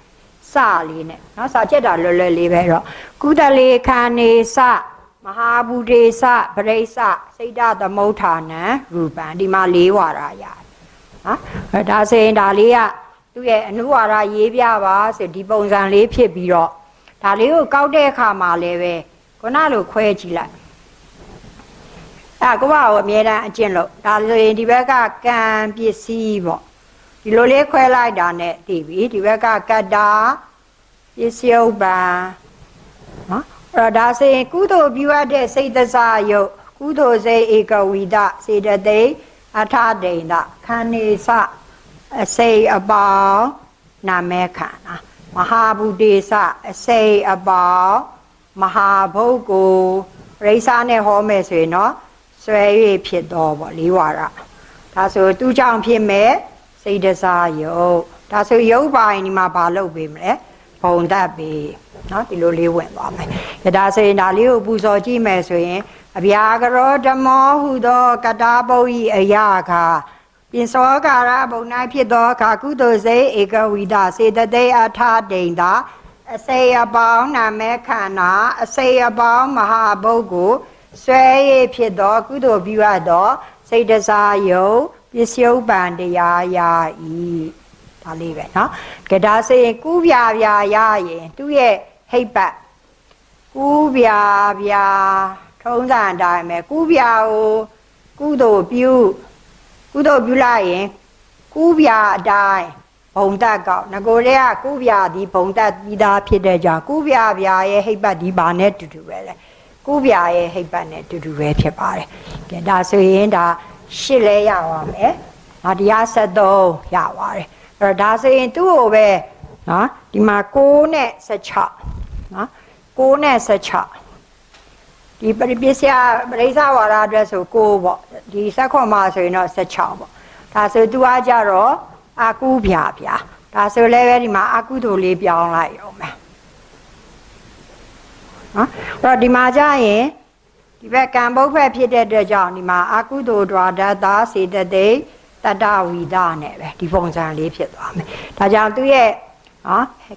စလေးနဲ့နော်စာချက်တာလွယ်လွယ်လေးပဲတော့ကုတလေခန္နေစမဟာဘူတေစပရိစ္ဆစိတ်တသမုဋ္ဌာနံရူပံဒီမှာ၄ဝါဒရတယ်နော်ဒါဆိုရင်ဒါလေးကသူ့ရဲ့အနုဝါဒရေးပြပါဆိုဒီပုံစံလေးဖြစ်ပြီးတော့ဒါလေးကိုကောက်တဲ့အခါမှာလည်းပဲခုနလိုခွဲကြည့်လိုက်ကိုယ့်ဘာကိုအမြဲတမ်းအကျင့်လို့ဒါဆိုရင်ဒီဘက်ကကံပစ္စည်းပေါ့ဒီလိုလေးခွဲလိုက်တာနဲ့သိပြီဒီဘက်ကကတ္တာပစ္စယုပ္ပံနော်အဲ့တော့ဒါဆိုရင်ကုသိုလ်ပြုအပ်တဲ့စိတ်တစားယုတ်ကုသိုလ်စိတ်ဧကဝိဒစေတသိက်အထဒိဋ္ဌခန္နေစအစိတ်အပေါင်းနာမဲခန္ဓာမဟာဘူတေစအစိတ်အပေါင်းမဟာဘုတ်ကိုပရိစ္ဆာနဲ့ဟောမယ်ဆိုရင်တော့ဆွဲ၍ဖြစ်တော်ပေါ့၄ဝါဒဒါဆိုသူကြောင့်ဖြစ်မဲ့စိတ်တစားယုတ်ဒါဆိုယုတ်ပိုင်းဒီမှာဘာလုပ်ပေးမလဲဘုံတတ်ပေးနော်ဒီလိုလေးဝင်သွားမယ်ဒါဆိုရင်ဒါလေးကိုပူဇော်ကြည့်မယ်ဆိုရင် အဗျာကရောဓမောဟုသောကတာပုတ်ဤအရာခါပြင်စောကာရဘုံ၌ဖြစ်သောအခါကုသိုလ်စိတ်ဧကဝိဒစေတသိက်အထာတိန်သာအစေအပေါင်းနာမဲခန္ဓာအစေအပေါင်းမဟာဘုတ်ကိုဆွဲရဖြစ်သောကုသိုလ်ပြုအပ်သောစိတ်တစားယုတ်ပစ္စယုပ္ပံတရားယာဤဒါလေးပဲเนาะကဲဒါဆိုရင်ကူးပြပြရရင်သူ့ရဲ့ဟိတ်ပတ်ကူးပြပြထုံးစံအတိုင်းပဲကူးပြကိုကုသိုလ်ပြုလိုက်ရင်ကူးပြအတိုင်းဘုံတက်ကောက်ငကိုတည်းကကူးပြသည်ဘုံတက်ပြီးသားဖြစ်တဲ့ကြောင့်ကူးပြပြရဲ့ဟိတ်ပတ်ဒီဘာနဲ့တူတူပဲလေကူးပြရဲ့ဟိတ်ပတ်နဲ့တူတူပဲဖြစ်ပါတယ်ကဲဒါဆိုရင်ဒါရှစ်လဲရပါမယ်ဒါတရား73ရပါတယ်အဲ့တော့ဒါဆိုရင်သူ့ကိုပဲနော်ဒီမှာ6နဲ့16နော်6နဲ့16ဒီပစ္စယပရိစ္ဆဝါဒအတွက်ဆို6ပေါ့ဒီဆက်ခွန်မှာဆိုရင်တော့16ပေါ့ဒါဆိုသူကကြတော့အာကုပြပြဒါဆိုလည်းပဲဒီမှာအာကုသိုလ်လေးပြောင်းလိုက်ရုံပဲနော်အဲ့တော့ဒီမှာကြရင်ဒီဘက်ကံဘုတ်ဖက်ဖြစ်တဲ့အတွက်ကြောင့်ဒီမှာအာကုသိုလ်ဒွါဒတစေတသိက်တတဝိဒနဲ့ပဲဒီပုံစံလေးဖြစ်သွားမယ်ဒါကြောင့်သူရဲ့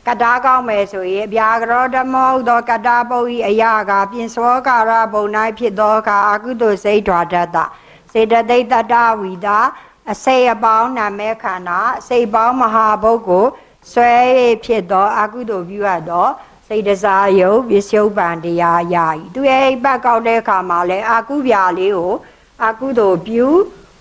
ကတာကောင်းမယ်ဆိုရင်ဗျာကရောဓမောသောကတာပုတ်ဤအရာကပြင်စောကာရဘုံ၌ဖြစ်သောအခါအကုသိုလ်စိတ်ဒွါဒတစေတသိက်တတဝိဒအစိတ်အပေါင်းနာမဲခန္ဓာအစိတ်ပေါင်းမဟာဘုတ်ကိုဆွဲဖြစ်သောအကုသိုလ်ပြုအပ်သောစိတ်တစားယုတ်ပစ္စယုပ္ပံတရားယာဤသူရဲ့အိပ်ပတ်ကောက်တဲ့အခါမှာလဲအာကုပြလေးကိုအာကုသိုလ်ပြု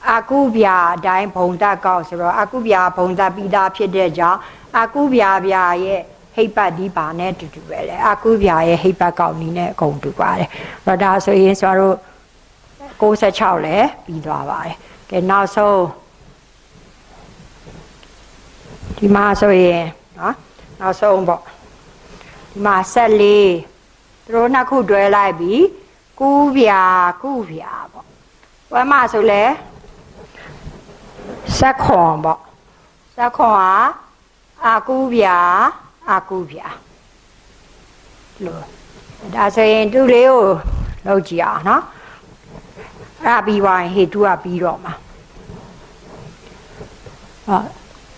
အာကုပြအတိုင်းဘုံတက်ကောက်ဆိုတော့အာကုပြဘုံတက်ပြီးသားဖြစ်တဲ့ကြောင့်အာကုပြပြရဲ့ဟိပ်ပတ်ဒီပါနဲ့တူတူပဲလေအာကုပြရဲ့ဟိပ်ပတ်ကောက်နီးနဲ့အကုန်တူပါတယ်အဲ့တော့ဒါဆိုရင်ဆိုတော့66လဲပြီးသွားပါတယ်ကဲနောက်ဆုံးဒီမှာဆိုရင်နောက်ဆုံးပေါ့ဒီမှာ14သူတို့နှစ်ခုတွဲလိုက်ပြီးကုပြပေါ့ဘယ်မှာဆိုလဲစက်ခွန်ပေါ့စက်ခွန်ဟာအာကုပြလို့ဒါဆိုရင်သူလေးကိုလုပ်ကြည့်အောင်နော်အဲ့ပြီးသွားရင်ဟေတုကပြီးတော့မှာ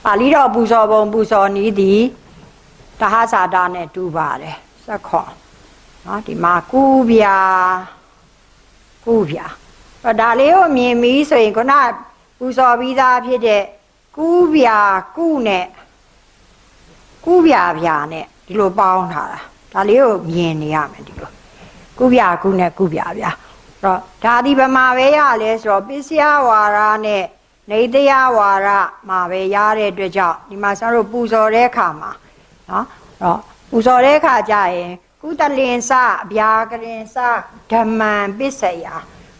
ပါဠိတော်ပူဇော်ပုံပူဇော်နည်းသည်တဟဇာတာနဲ့တူပါတယ်စက်ခွန်နော်ဒီမှာကုပြဒါလေးကိုမြင်ပြီးဆိုရင်ခုနပူဇော်ပြီးသားဖြစ်တဲ့ကုနဲ့ကုပြနဲ့ဒီလိုပေါင်းထားတာဒါလေးကိုမြင်နေရမယ်ဒီလိုကုနဲ့ကုပြအဲ့တော့ဒါဒီဗမာပဲရလဲဆိုတော့ပစ္စယဝါဒနဲ့နေတရားဝါဒမှာပဲရတဲ့အတွက်ကြောင့်ဒီမှာကျွန်တော်တို့ပူဇော်တဲ့အခါမှာနော်အဲ့တော့ပူဇော်တဲ့အခါကျရင်ကုတလင်္စဗျာကရင်္စဓမ္မံပစ္စယ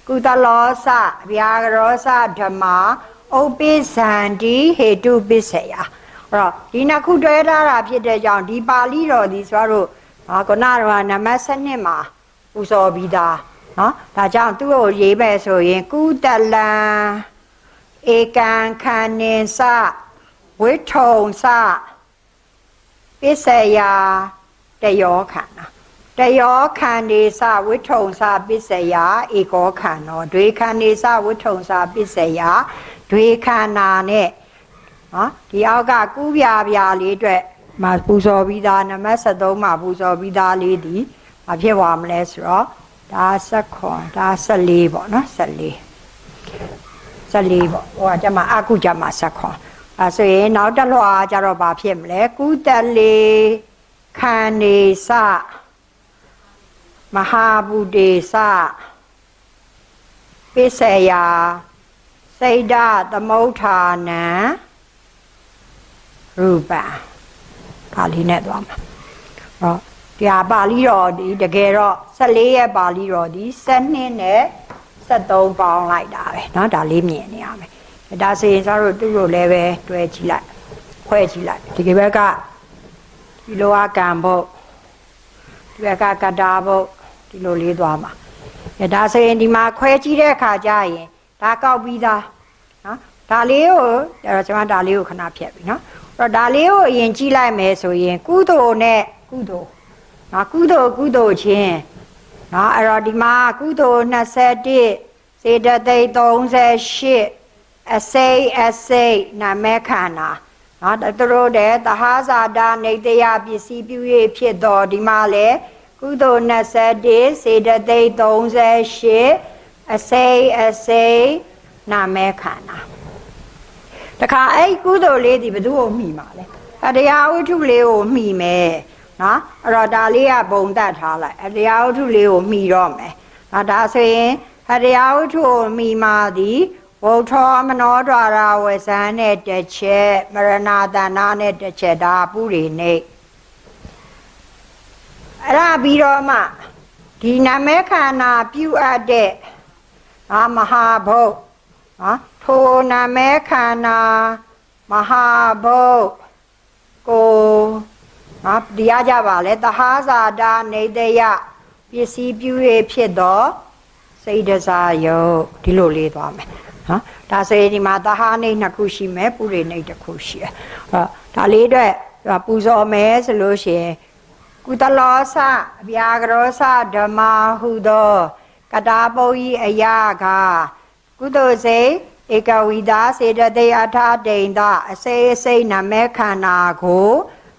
ကုတလောစဗျာကရောစဓမ္မာဥပ္ပိသန္တိဟေတုပစ္စယအဲ့တော့ဒီနှစ်ခုတွဲထားတာဖြစ်တဲ့ကြောင့်ဒီပါဠိတော်ဒီဆိုတော့ခုနကနံပါတ်7မှာပူဇော်ပြီးသားနော်ဒါကြောင့်သူ့ကိုရေးမယ်ဆိုရင်ကုတလံဧကံခန္နင်္စဝိထုံ္စပစ္စယတယောခန္ဓာတယောခန္ဒီစဝိထုံ္စပစ္စယဧကောခန္နောဒွေခန္ဒီစဝိထုံ္စပစ္စယဒွေခန္ဓာနဲ့ဒီအောက်ကကူးပြလေးအတွက်မှာပူဇော်ပြီးသားနံပါတ်73မှာပူဇော်ပြီးသားလေးဒီမဖြစ်သွားမလဲဆိုတော့ဒါ16ဒါ14ပေါ့နော်14ပေါ့ဟိုကကျမအကုကျမ16အဲဆိုရင်နောက်တစ်လွှာကျတော့ဘာဖြစ်မလဲကုတလေခန္နေစမဟာဗုဒေစပစ္စယစိတ်ဓာသမုဋ္ဌာနံရူပံပါဠိနဲ့သွားမှာဟောဒီဟာပါဠိတော်ဒီတကယ်တော့14ရဲ့ပါဠိတော်ဒီ12နဲ့73ပေါင်းလိုက်တာပဲเนาะဒါလေးမြင်နေရမယ်ဒါဆိုရင်တို့သူ့ကိုလည်းပဲတွဲကြည့်လိုက်ခွဲကြည့်လိုက်ဒီဘက်ကဒီလိုအကံဘုတ်ဒီဘက်ကကတာဘုတ်ဒီလိုလေးသွားမှာဒါဆိုရင်ဒီမှာခွဲကြည့်တဲ့အခါကျရင်ဒါကောက်ပြီးသားနော်ဒါလေးကိုကျွန်မဒါလေးကိုခဏဖြတ်ပြီနော်အဲ့တော့ဒါလေးကိုအရင်ကြည့်လိုက်မယ်ဆိုရင်ကုသိုလ်နဲ့ကုသိုလ်နော်ကုသိုလ်ချင်း နော်အဲ့တော့ဒီမှာကုသိုလ်21စေတသိက်38အစိတ်နာမခန္ဓာနော်သူတို့တဲ့သဟဇာတာနေတယပစ္စည်းပြု၍ဖြစ်တော်ဒီမှာလေကုသိုလ်21စေတသိက်38အစိတ်နာမခန္ဓာတခါအဲ့ကုသိုလ်လေးဒီဘယ်သူ့ကိုမှီမှာလဲအတရားဝတ္ထုလေးကိုမှီမယ်နော်အဲ့တော့ဒါလေးကဘုံတတ်ထားလိုက်အတရားဝတ္ထုလေးကိုမှီတော့မယ်ဒါဆိုရင်အတရားဝတ္ထုကိုမှီမှာသည်ဝုထောမနောဒွါရဝဇန်နဲ့တစ်ချက်မရဏတဏ္ဍနဲ့တစ်ချက်ဒါပုရိနေအဲ့ဒါပြီးတော့မှဒီနာမခန္ဓာပြုအပ်တဲ့မဟာဘုတ်ထိုနာမခန္ဓာမဟာဘုတ်ကိုတရားကြပါလေသဟဇာတာနေတယပစ္စည်းပြု၍ဖြစ်သောစိတ်တစားယုတ်ဒီလိုလေးသွားမယ်နော်ဒါဆိုရင်ဒီမှာသဟနေနှစ်ခုရှိမယ်ပုရိနေတစ်ခုရှိတယ်ဒါလေးအတွက်ပူဇော်မယ်ဆိုလို့ရှိရင်ကုသလောစအဗျာကရောစဓမ္မဟုသောကတာပုတ်ဤအရာကကုသိုလ်စိတ်ဧကဝိဒါစေတသိက်အထာတိန်သအစိတ်နာမခန္ဓာကို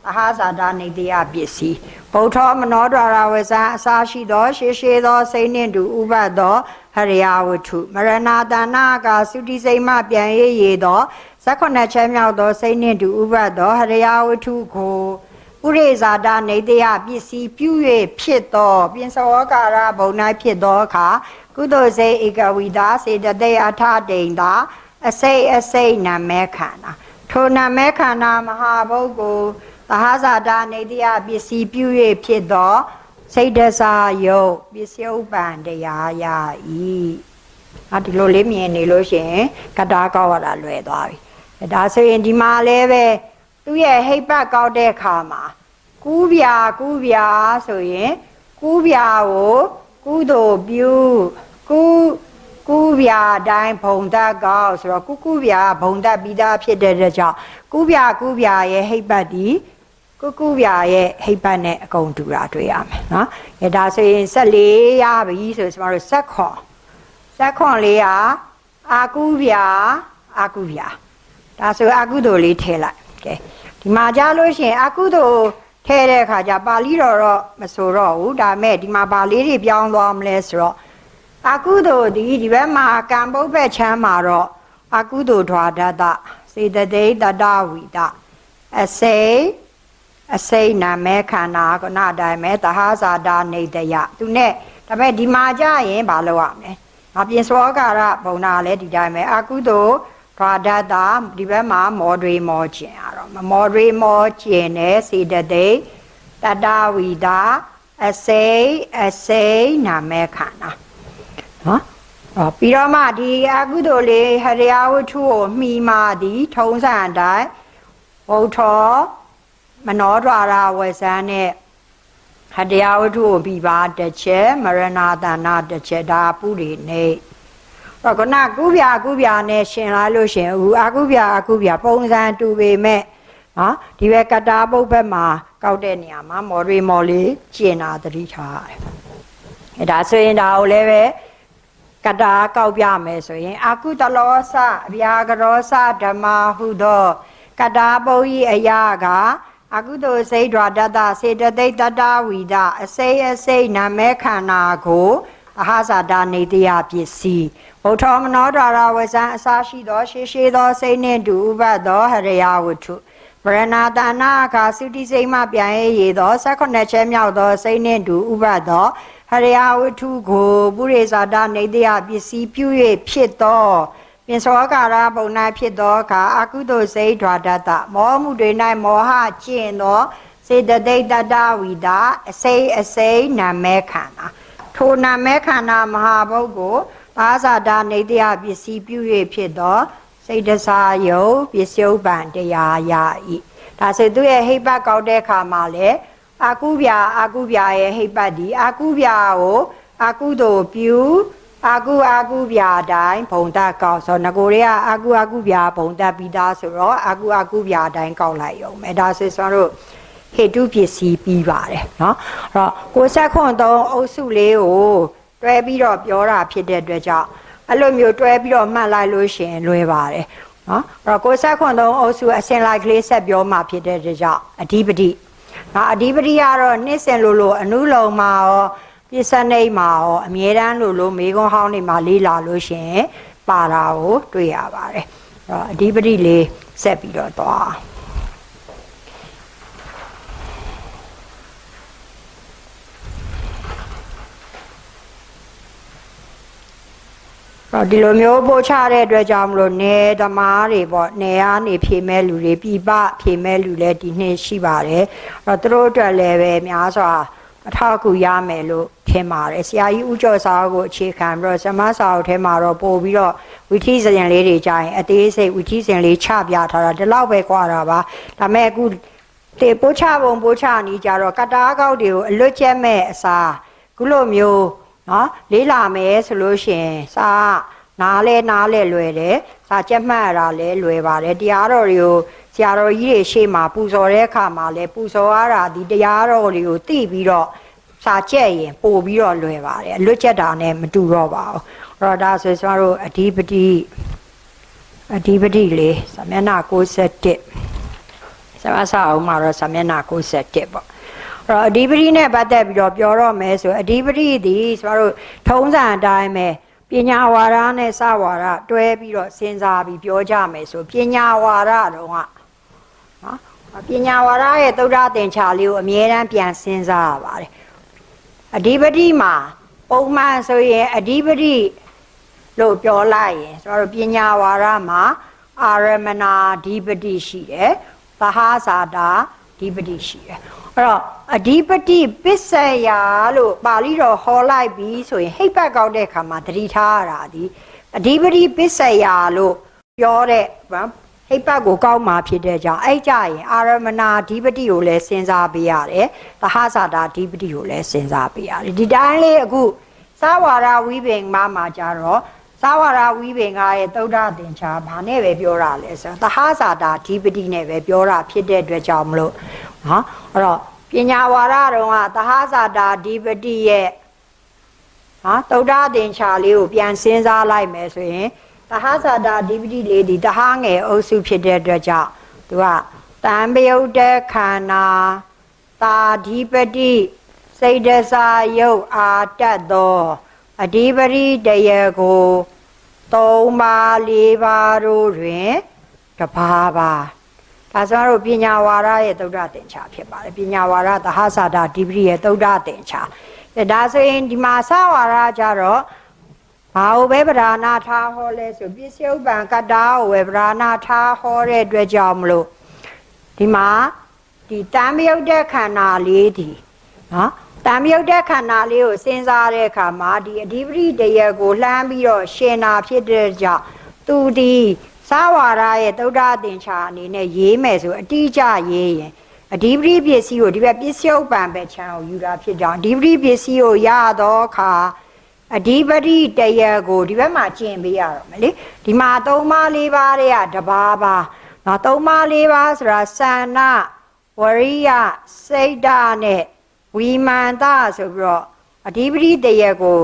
သဟဇာတာနေတယပစ္စည်းဗုဒ္ဓမနောဒွါရဝဇံအစာရှိသောရှေသောစိတ်နှင့်တူဥပတ်သောဟရိယဝတ္ထုမရဏတဏ္ဍကသုတိစိတ်မှပြန်ရသော18ချက်မြောက်သောစိတ်နှင့်တူဥပတ်သောဟရိယဝတ္ထုကိုဥရိဇာတာနေတယပစ္စည်းပြု၍ဖြစ်သောပြင်စောကာရဘုံ၌ဖြစ်သောအခါကုသိုလ်စိတ်ဧကဝိဒါစေတသိက်အထာတိန်သာအစိတ်နာမခန္ဓာထိုနာမခန္ဓာမဟာဘုတ်ကိုသဟဇာတာနေတယပစ္စည်းပြု၍ဖြစ်သောစိတ်တစားယုတ်ပစ္စယုပ္ပံတရားယဤဒီလိုလေးမြင်နေလို့ရှိရင်ကတာကောက်ရတာလွယ်သွားပြီဒါဆိုရင်ဒီမှာလည်းပဲသူ့ရဲ့ဟိတ်ပတ်ကောက်တဲ့အခါမှာကူးပြဆိုရင်ကူးပြကိုကုသိုလ်ပြုကူးပြတိုင်းဘုံတက်ကောက်ဆိုတော့ကူးပြဘုံတက်ပြီးသားဖြစ်တဲ့အတွက်ကြောင့်ကူးပြရဲ့ဟိတ်ပတ်ဒီကူပြရဲ့ဟိတ်ပတ်နဲ့အကုန်တူတာတွေ့ရမယ်နော်ဒါဆိုရင်14ရပြီဆိုကျွန်တော်တို့ဆက်ခွန်လေးကအာကုပြဒါဆိုအာကုသိုလ်လေးထည့်လိုက်ကဲဒီမှာကြားလို့ရှိရင်အာကုသိုလ်ထည့်တဲ့အခါကျပါဠိတော်တော့မဆိုတော့ဘူးဒါမဲ့ဒီမှာပါဠိတွေပြောင်းသွားမလဲဆိုတော့အာကုသိုလ်ဒီဘက်မှာကံပုပ္ပချမ်းမှာတော့အာကုသိုလ်ဓွာဒတစေတသိက်တတဝိတအစိတ်နာမဲခန္ဓာကနအတိုင်းပဲသဟဇာတာနေတယသူနဲ့ဒါပေမဲ့ဒီမှာကြရင်မလုပ်ရမယ်ပြင်စောကာရဘုံနာလည်းဒီတိုင်းပဲအာကုသိုလ်ဓွာဒတဒီဘက်မှာမောတွေမောကျင်ရတော့မောတွေမောကျင်တဲ့စေတသိက်တတဝိတအစိတ်နာမဲခန္ဓာပြီးတော့မှဒီအကုသိုလ်လေးဟရိယဝတ္ထုကိုမှီမာသည်ထုံးစံအတိုင်းဘုထောမနောဒွါရဝဇန်နဲ့ဟရိယဝတ္ထုကိုပြီးပါတစ်ချက်မရဏတဏ္ဍတစ်ချက်ဒါပုရိနေတော့ခုနကုပြနဲ့ရှင်လာလို့ရှင်အခုအကုပြပုံစံတူပေမဲ့ဒီဘက်ကတာပုတ်ဘက်မှာကောက်တဲ့နေရာမှာမော်ရီမော်လေးကျင်တာသတိထားရတယ်ဒါဆိုရင်ဒါကိုလည်းပဲကတာကောက်ပြမယ်ဆိုရင်အာကုတလောစအဗျာကရောစဓမ္မဟုသောကတာပုတ်ဤအရာကအကုသိုလ်စိတ်ဓာတတစေတသိက်တတဝိဒအစိတ်နာမဲခန္ဓာကိုသဟဇာတာနေတယပစ္စည်းဗုဒ္ဓမနောဒွါရဝဇံအစာရှိသောရှေသောစိတ်နှင့်တူဥပတ်သောဟရိယဝတ္ထုဗရဏတဏအခါသုတိစိတ်မှပြန်ရသော18ချက်မြောက်သောစိတ်နှင့်တူဥပတ်သောဟရိယဝတ္ထုကိုပုရိဇာတာနေတယပစ္စည်းပြု၍ဖြစ်သောပြင်စောကာရဘုံ၌ဖြစ်သောအခါအကုသိုလ်စိတ်ဓာတတမောမှုတွေ၌မောဟကျင့်သောစေတသိက်တတဝိဒအစိတ်နာမဲခန္ဓာထိုနာမဲခန္ဓာမဟာဘုတ်ကိုသာဇာတာနေတယပစ္စည်းပြု၍ဖြစ်သောစိတ်တစားယုတ်ပစ္စယုပ္ပံတရားယဤဒါဆိုသူရဲ့ဟိတ်ပတ်ကောက်တဲ့အခါမှာလေအာကုပြရဲ့ဟိတ်ပတ်ဒီအာကုပြကိုအာကုသိုလ်ပြုအာကုပြတိုင်းဘုံတက်ကောက်ဆိုငကိုတွေကအာကုပြဘုံတက်ပြီးသားဆိုတော့အာကုပြတိုင်းကောက်လိုက်ရုံပဲဒါဆိုကျွန်တော်တို့ ဟေတုပစ္စည်းပြီးပါတယ်เนาะအဲ့တော့63အုပ်စုလေးကိုတွဲပြီးတော့ပြောတာဖြစ်တဲ့အတွက်ကြောင့်အဲ့လိုမျိုးတွဲပြီးတော့မှတ်လိုက်လို့ရှိရင်လွယ်ပါတယ်เนาะအဲ့တော့63အုပ်စုအစဉ်လိုက်ကလေးဆက်ပြောမှဖြစ်တဲ့အတွက်ကြောင့်အဓိပတိနော်အဓိပတိကတော့နှစ်စဉ်လိုအနုလုံမှာရောပစ္စနိတ်မှာရောအမြဲတမ်းလိုမေခွန်းဟောင်းတွေမှာလေးလာလို့ရှိရင်ပါတာကိုတွေ့ရပါတယ်အဲ့တော့အဓိပတိလေးဆက်ပြီးတော့သွားဒီလိုမျိုးပို့ချတဲ့အတွက်ကြောင့်မလို့နေသမားတွေပေါ့နေအားနေဖြေမဲ့လူတွေပြပဖြေမဲ့လူလည်းဒီနှစ်ရှိပါတယ်အဲ့တော့သူတို့အတွက်လည်းပဲများစွာအထောက်အကူရမယ်လို့ထင်ပါတယ်ဆရာကြီးဦးကျော်စာကိုအခြေခံပြီးတော့ဇမစာအုပ်ထဲမှာတော့ပို့ပြီးတော့ဝီထီစဉ်လေးတွေကြာရင်အသေးစိတ်ဝီထီစဉ်လေးချပြထားတာဒီလောက်ပဲကွာတာပါဒါမဲ့အခုတေပို့ချပုံပို့ချနီးကြတော့ကတားကောက်တွေကိုအလွတ်ကျက်မဲ့အစားခုလိုမျိုးနော်လေးလာမယ်ဆိုလို့ရှိရင်စာနားလဲလွယ်တယ်စာကြက်မှတ်ရတာလဲလွယ်ပါတယ်တရားတော်တွေကိုဆရာတော်ကြီးတွေရှေ့မှာပူဇော်တဲ့အခါမှာလဲပူဇော်ရတာဒီတရားတော်တွေကိုသိပြီးတော့စာကြက်ရင်ပို့ပြီးတော့လွယ်ပါတယ်အလွတ်ကျက်တာနဲ့မတူတော့ပါဘူးအဲ့တော့ဒါဆိုကျွန်တော်တို့အဓိပတိလေးစာမျက်နှာ61စာအုပ်မှာတော့စာမျက်နှာ61ပေါ့အဓိပတိနဲ့ပတ်သက်ပြီးတော့ပြောတော့မယ်ဆိုအဓိပတိသည်ကျွန်တော်တို့ထုံးစံအတိုင်းပဲပညာဝါဒနဲ့စဝါဒတွဲပြီးတော့စဉ်းစားပြီးပြောကြမယ်ဆိုပညာဝါဒတော့ကနော်ပညာဝါဒရဲ့သုဒ္ဓသင်္ချာလေးကိုအမြဲတမ်းပြန်စဉ်းစားရပါတယ်အဓိပတိမှာပုံမှန်ဆိုရင်အဓိပတိလို့ပြောလိုက်ရင်ကျွန်တော်တို့ပညာဝါဒမှာအာရမဏာဓိပတိရှိတယ်သဟဇာတာဓိပတိရှိတယ်အဲ့တော့အဓိပတိပစ္စယလို့ပါဠိတော်ဟောလိုက်ပြီးဆိုရင်ဟိတ်ပတ်ကောက်တဲ့အခါမှာသတိထားရတာဒီအဓိပတိပစ္စယလို့ပြောတဲ့ဟိတ်ပတ်ကိုကောက်မှာဖြစ်တဲ့ကြောင့်အဲ့ကြရင်အာရမဏာဓိပတိကိုလည်းစဉ်းစားပေးရတယ်သဟဇာတာဓိပတိကိုလည်းစဉ်းစားပေးရတယ်ဒီတိုင်းလေးအခုသာဝရဝိပင်မှာကြတော့သာဝရဝိပင်ကရဲ့သုဒ္ဓသင်္ချာဘာနဲ့ပဲပြောတာလဲဆိုတော့သဟဇာတာဓိပတိနဲ့ပဲပြောတာဖြစ်တဲ့အတွက်ကြောင့်မလို့နော်အဲ့တော့ပညာဝါဒတော်ကသဟဇာတာဓိပတိရဲ့သုဒ္ဓသင်္ချာလေးကိုပြန်စဉ်းစားလိုက်မယ်ဆိုရင်သဟဇာတာဓိပတိလေးဒီသဟငယ်အုပ်စုဖြစ်တဲ့အတွက်ကြောင့်သူကတံပယုတ်တခန္ဓာသာဓိပတိစိတ်တစာယုတ်အာတတ်သောအဓိပတိတရကို3ပါး4ပါးတို့တွင်တပါးပါဒါဆိုတော့ပညာဝါဒရဲ့သုဒ္ဓသင်္ချာဖြစ်ပါတယ်ပညာဝါဒသဟဇာတာဓိပတိရဲ့သုဒ္ဓသင်္ချာဒါဆိုရင်ဒီမှာစဝါဒကြတော့ဘာကိုပဲပဓာနာထားဟောလဲဆိုပစ္စယုပ္ပံကတ္တာကိုပဲပဓာနာထားဟောတဲ့အတွက်ကြောင့်မလို့ဒီမှာဒီတံမြုပ်တဲ့ခန္ဓာလေးဒီနော်တံမြုပ်တဲ့ခန္ဓာလေးကိုစဉ်းစားတဲ့အခါမှာဒီအဓိပတိတရကိုလှမ်းပြီးတော့ရှင်နာဖြစ်တဲ့ကြောင့်သူဒီသာဝရရဲ့သုဒ္ဓသင်္ချာအနေနဲ့ရေးမယ်ဆိုအတိအကျရေးရင်အဓိပတိပစ္စည်းကိုဒီဘက်ပစ္စယုပ္ပံပဲချမ်းကိုယူတာဖြစ်ကြောင်းအဓိပတိပစ္စည်းကိုရတော့ခါအဓိပတိတရကိုဒီဘက်မှာကျင့်ပေးရတော့မလေဒီမှာ3ပါး4ပါးတွေကတပါးပါနော်3ပါး4ပါးဆိုတာသန္နဝရိယစိတ်ဓာတ်နဲ့ဝိမာန်တဆိုပြီးတော့အဓိပတိတရကို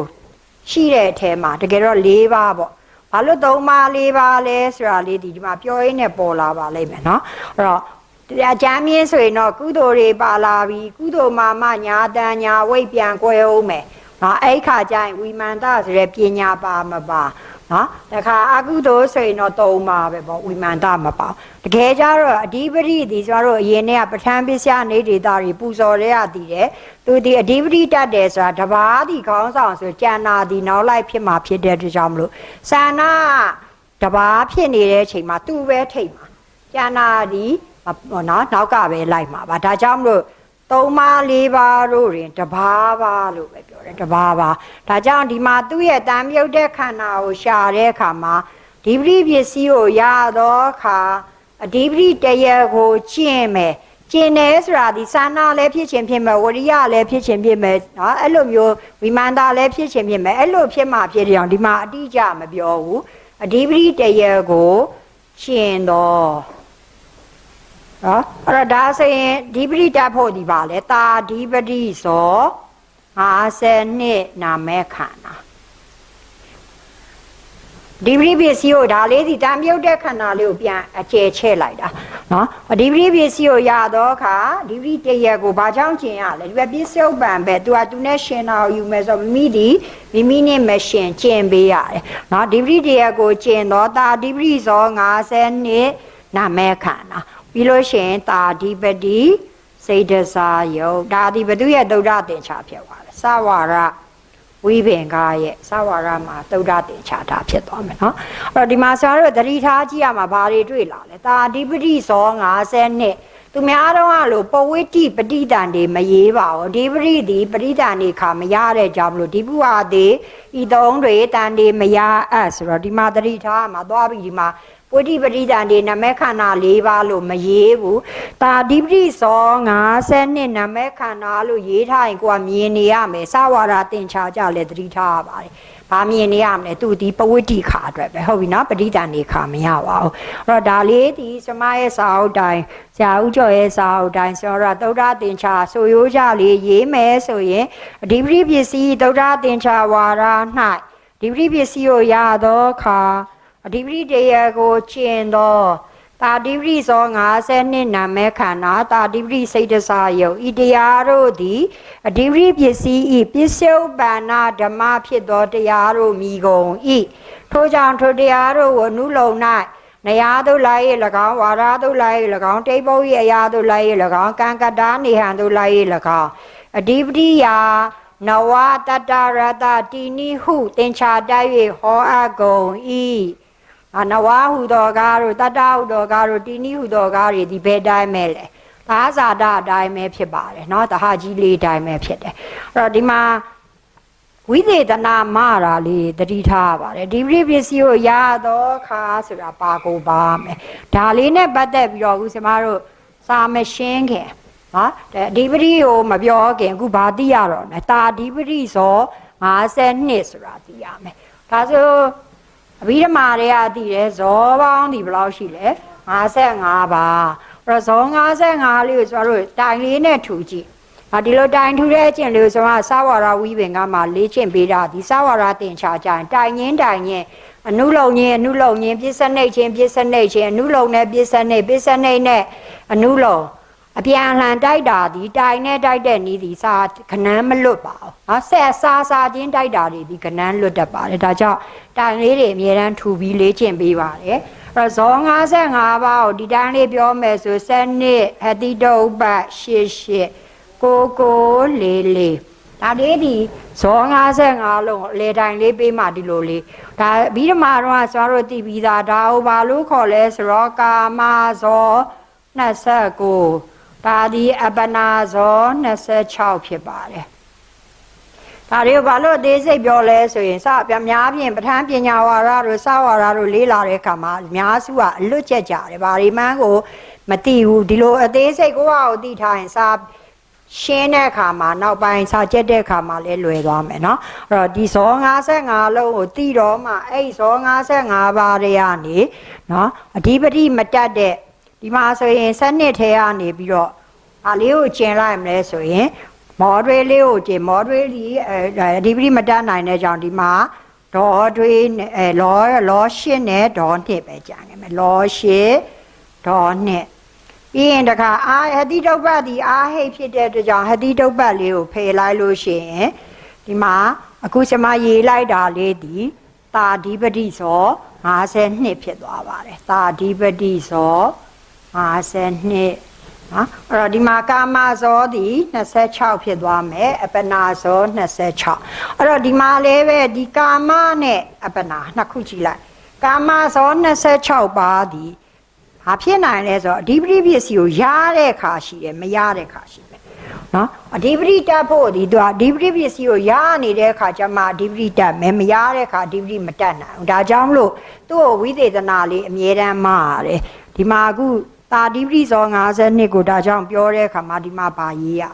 ရှိတဲ့အထဲမှာတကယ်တော့4ပါးပေါ့ဘာလို့3ပါး4ပါးလဲဆိုတာလေးဒီမှာပြောရင်းနဲ့ပေါ်လာပါလိမ့်မယ်နော်အဲ့တော့တရားချမ်းမြင့်ဆိုရင်တော့ကုသိုလ်တွေပါလာပြီးကုသိုလ်မှာညာတန်ညာဝိတ်ပြန်ကွဲအောင်မယ်နော်အဲ့ခါကျရင်ဝိမာန်တဆိုရဲပညာပါမပါနော်တခါအကုသိုလ်ဆိုရင်တော့3ပါပဲပေါ့ဝိမာန်တမပါတကယ်ကြတော့အဓိပတိဒီကျတို့အရင်ကပဋ္ဌာန်းပစ္စယနေဒေတာတွေပူဇော်ရရတည်တယ်သူဒီအဓိပတိတတ်တယ်ဆိုတာတပါးဒီခေါင်းဆောင်ဆိုကျန်နာဒီနောက်လိုက်ဖြစ်မှာဖြစ်တဲ့အတွက်ကြောင့်မလို့သာနာတပါးဖြစ်နေတဲ့အချိန်မှာသူ့ပဲထိတ်မှာကျန်နာဒီနော်နောက်ကပဲလိုက်မှာပါဒါကြောင့်မလို့3ပါး4ပါးတို့တွင်တပါးပါလို့ပဲပြောတယ်တပါးပါဒါကြောင့်ဒီမှာသူ့ရဲ့တံမြုပ်တဲ့ခန္ဓာကိုရှာတဲ့အခါမှာဓိပတိပစ္စည်းကိုရတော့အခါအဓိပတိတရကိုကျင့်မယ်ကျင့်တယ်ဆိုတာဒီသာနာလည်းဖြစ်ခြင်းဖြစ်မယ်ဝရိယလည်းဖြစ်ခြင်းဖြစ်မယ်နော်အဲ့လိုမျိုးဝိမာန်တာလည်းဖြစ်ခြင်းဖြစ်မယ်အဲ့လိုဖြစ်မှဖြစ်တဲ့အောင်ဒီမှာအတိအကျမပြောဘူးအဓိပတိတရကိုကျင့်တော့ နော်အဲ့တော့ဒါဆိုရင်ဒီပရိတက်ဖို့ဒီပါလေတာဓိပတိဇော52နာမဲခန္ဓာဒီပရိပစ္စည်းကိုဒါလေးဒီတန်မြုပ်တဲ့ခန္ဓာလေးကိုပြန်အကျယ်ချဲ့လိုက်တာနော်ဒီပရိပစ္စည်းကိုရတော့ခါဒီပရိတရက်ကိုဘာကြောင့်ကျင်ရလဲဒီပဲပစ္စုပန်ပဲသူကသူနဲ့ရှင်တာကိုယူမယ်ဆိုမိဒီမိမိနဲ့မရှင်ကျင်ပေးရတယ်နော်ဒီပရိတရက်ကိုကျင်တော့တာဒီပရိဇော52နာမဲခန္ဓာပြီးလို့ရှိရင်တာဓိပတိစေတစာယုတ်ဒါဒီဘသူရဲ့သုဒ္ဓသင်္ချာဖြစ်သွားတယ်သဝရဝိပင်ကားရဲ့သဝရမှာသုဒ္ဓသင်္ချာတာဖြစ်သွားမယ်နော်အဲ့တော့ဒီမှာဆရာတို့သတိထားကြည့်ရမှာဘာတွေတွေ့လာလဲတာဓိပတိဇော52သူများတော့ကလို့ပဝိတိပဋိတန်တွေမရေးပါဘူးဒီပရိဒီပဋိတန်တွေခါမရတဲ့ကြောင့်မလို့ဒီဘုဟာသေးဤသုံးတွေတန်တွေမရအပ်ဆိုတော့ဒီမှာသတိထားမှာသွားပြီဒီမှာပုတိပရိဒံဒီနမဲခန္ဓာ၄ပါးလို့မရေးဘူးတာဓိပတိဇော52နမဲခန္ဓာလို့ရေးထားရင်ကိုကမြင်နေရမယ်စဝါဒသင်္ချာကြလဲသတိထားရပါတယ်ဘာမြင်နေရမလဲသူဒီပဝိတိခါအတွက်ပဲဟုတ်ပြီနော်ပရိဒံနေခါမရပါဘူးအဲ့တော့ဒါလေးဒီစမရဲ့စာအုပ်တိုင်းဆရာဦးကျော်ရဲ့စာအုပ်တိုင်းဆိုတော့သုဒ္ဓသင်္ချာဆိုရိုးကြလေးရေးမယ်ဆိုရင်အဓိပတိပစ္စည်းသုဒ္ဓသင်္ချာဝါဒ၌ဒီပတိပစ္စည်းကိုရတော့ခါအဓိပတိတရားကိုကျင့်တော့တာဓိပတိဇော52နာမဲခန္ဓာတာဓိပတိစိတ်တစာယုတ်ဤတရားတို့သည်အဓိပတိပစ္စည်းဤပစ္စုပန်နာဓမ္မဖြစ်သောတရားတို့မိကုန်ဤထို့ကြောင့်ထိုတရားတို့ကိုနုလုံ၌နရာတို့လိုက်၍၎င်းဝါရတို့လိုက်၍၎င်းတိပုတ်၏အရာတို့လိုက်၍၎င်းကံကတာနေဟံတို့လိုက်၍၎င်းအဓိပတိယာနဝတတရတတိနိဟုသင်္ချာတိုက်၍ဟောအပ်ကုန်၏နဝဟုတော်ကားတို့တတဟုတော်ကားတို့တိနိဟုတော်ကားတွေဒီဘယ်တိုင်းမဲ့လဲသာဇာတအတိုင်းပဲဖြစ်ပါတယ်เนาะတဟကြီးလေးတိုင်းပဲဖြစ်တယ်အဲ့တော့ဒီမှာဝိသေသနာမရာလေးတတိထားပါတယ်ဒီပရိပစ္စည်းကိုရတော့ခါဆိုတာပါကိုပါမယ်ဒါလေးနဲ့ပတ်သက်ပြီးတော့အခုဆရာတို့စာမရှင်းခင်နော်ဒီပရိကိုမပြောခင်အခုဘာသိရတော့လဲတာဒီပရိဇော52ဆိုတာသိရမယ်ဒါဆိုအဘိဓမ္မာတွေကသိတယ်ဇောပေါင်းဒီဘယ်လောက်ရှိလဲ55ပါအဲ့တော့ဇော55လေးကိုကျွန်တော်တို့တိုင်လေးနဲ့ထူကြည့်ဒီလိုတိုင်ထူတဲ့အကျင့်လေးကိုကျွန်တော်ကသဝရဝိပင်ကမှလေ့ကျင့်ပေးတာဒီသဝရသင်္ချာကြရင်တိုင်ငင်းအနုလုံငင်းပြစ္ဆနိတ်ချင်းအနုလုံနဲ့ပြစ္ဆနိတ်နဲ့အနုလုံအပြန်အလှန်တိုက်တာဒီတိုင်နဲ့တိုက်တဲ့နီးဒီစာခဏန်းမလွတ်ပါဘူးနော်ဆက်စာချင်းတိုက်တာတွေဒီခဏန်းလွတ်တတ်ပါတယ်ဒါကြောင့်တိုင်လေးတွေအများတန်းထူပြီးလေ့ကျင့်ပေးပါတယ်အဲ့တော့ဇော55ပါးကိုဒီတိုင်းလေးပြောမယ်ဆိုစနစ်အတိတုပ္ပ889944ဒါလေးဒီဇော55လုံးအလေတိုင်လေးပေးမှဒီလိုလေးဒါဘိဓမ္မာတော့ကျွန်တော်တို့သိပြီးသားဒါဟိုဘာလို့ခေါ်လဲဆိုတော့ကာမဇော29ဒါဒီအပနာဇော26ဖြစ်ပါတယ်ဒါတွေကိုဘာလို့အသေးစိတ်ပြောလဲဆိုရင်စပြများဖြင့်ပဋ္ဌာန်းပညာဝါဒတို့စဝါဒတို့လေးလာတဲ့အခါမှာအများစုကအလွတ်ကျက်ကြတယ်ဘာတွေမှန်းကိုမသိဘူးဒီလိုအသေးစိတ်ကိုသိထားရင်စာရှင်းတဲ့အခါမှာနောက်ပိုင်းစာကျက်တဲ့အခါမှာလည်းလွယ်သွားမယ်เนาะအဲ့တော့ဒီဇော55လုံးကိုသိတော့မှအဲ့ဇော55ပါးတွေကနေเนาะအဓိပတိမတတ်တဲ့ဒီမှာဆိုရင်စနစ်ထဲကနေပြီးတော့ဒါလေးကိုကျင်လိုက်မလဲဆိုရင်မော်ဒွေလေးကိုကျင်မော်ဒွေလေးအဓိပတိမတတ်နိုင်တဲ့ကြောင့်ဒီမှာဒေါ်ဒွေလောရှင်းနဲ့ဒေါ်နှစ်ပဲကြံခဲ့မယ်လောရှင်းဒေါ်နှစ်ပြီးရင်တခါဟတိတုပ္ပဒီအာဟိတ်ဖြစ်တဲ့အတွက်ကြောင့်ဟတိတုပ္ပလေးကိုဖယ်လိုက်လို့ရှိရင်ဒီမှာအခုကျွန်မရေးလိုက်တာလေးဒီတာဓိပတိဇော52ဖြစ်သွားပါတယ်တာဓိပတိဇော52နော်အဲ့တော့ဒီမှာကာမဇောဒီ26ဖြစ်သွားမယ်အပနာဇော26အဲ့တော့ဒီမှာလည်းပဲဒီကာမနဲ့အပနာနှစ်ခုကြည့်လိုက်ကာမဇော26ပါးဒီဘာဖြစ်နိုင်လဲဆိုတော့အဓိပတိပစ္စည်းကိုရတဲ့အခါရှိတယ်မရတဲ့အခါရှိတယ်နော်အဓိပတိတတ်ဖို့ဒီသူအဓိပတိပစ္စည်းကိုရနေတဲ့အခါကျမှအဓိပတိတတ်မယ်မရတဲ့အခါအဓိပတိမတတ်နိုင်ဘူးဒါကြောင့်မလို့သူ့ကိုဝိသေသနာလေးအမြဲတမ်းမှားရတယ်ဒီမှာအခုတာဓိပတိဇော52ကိုဒါကြောင့်ပြောတဲ့အခါမှာဒီမှာပါရေးရ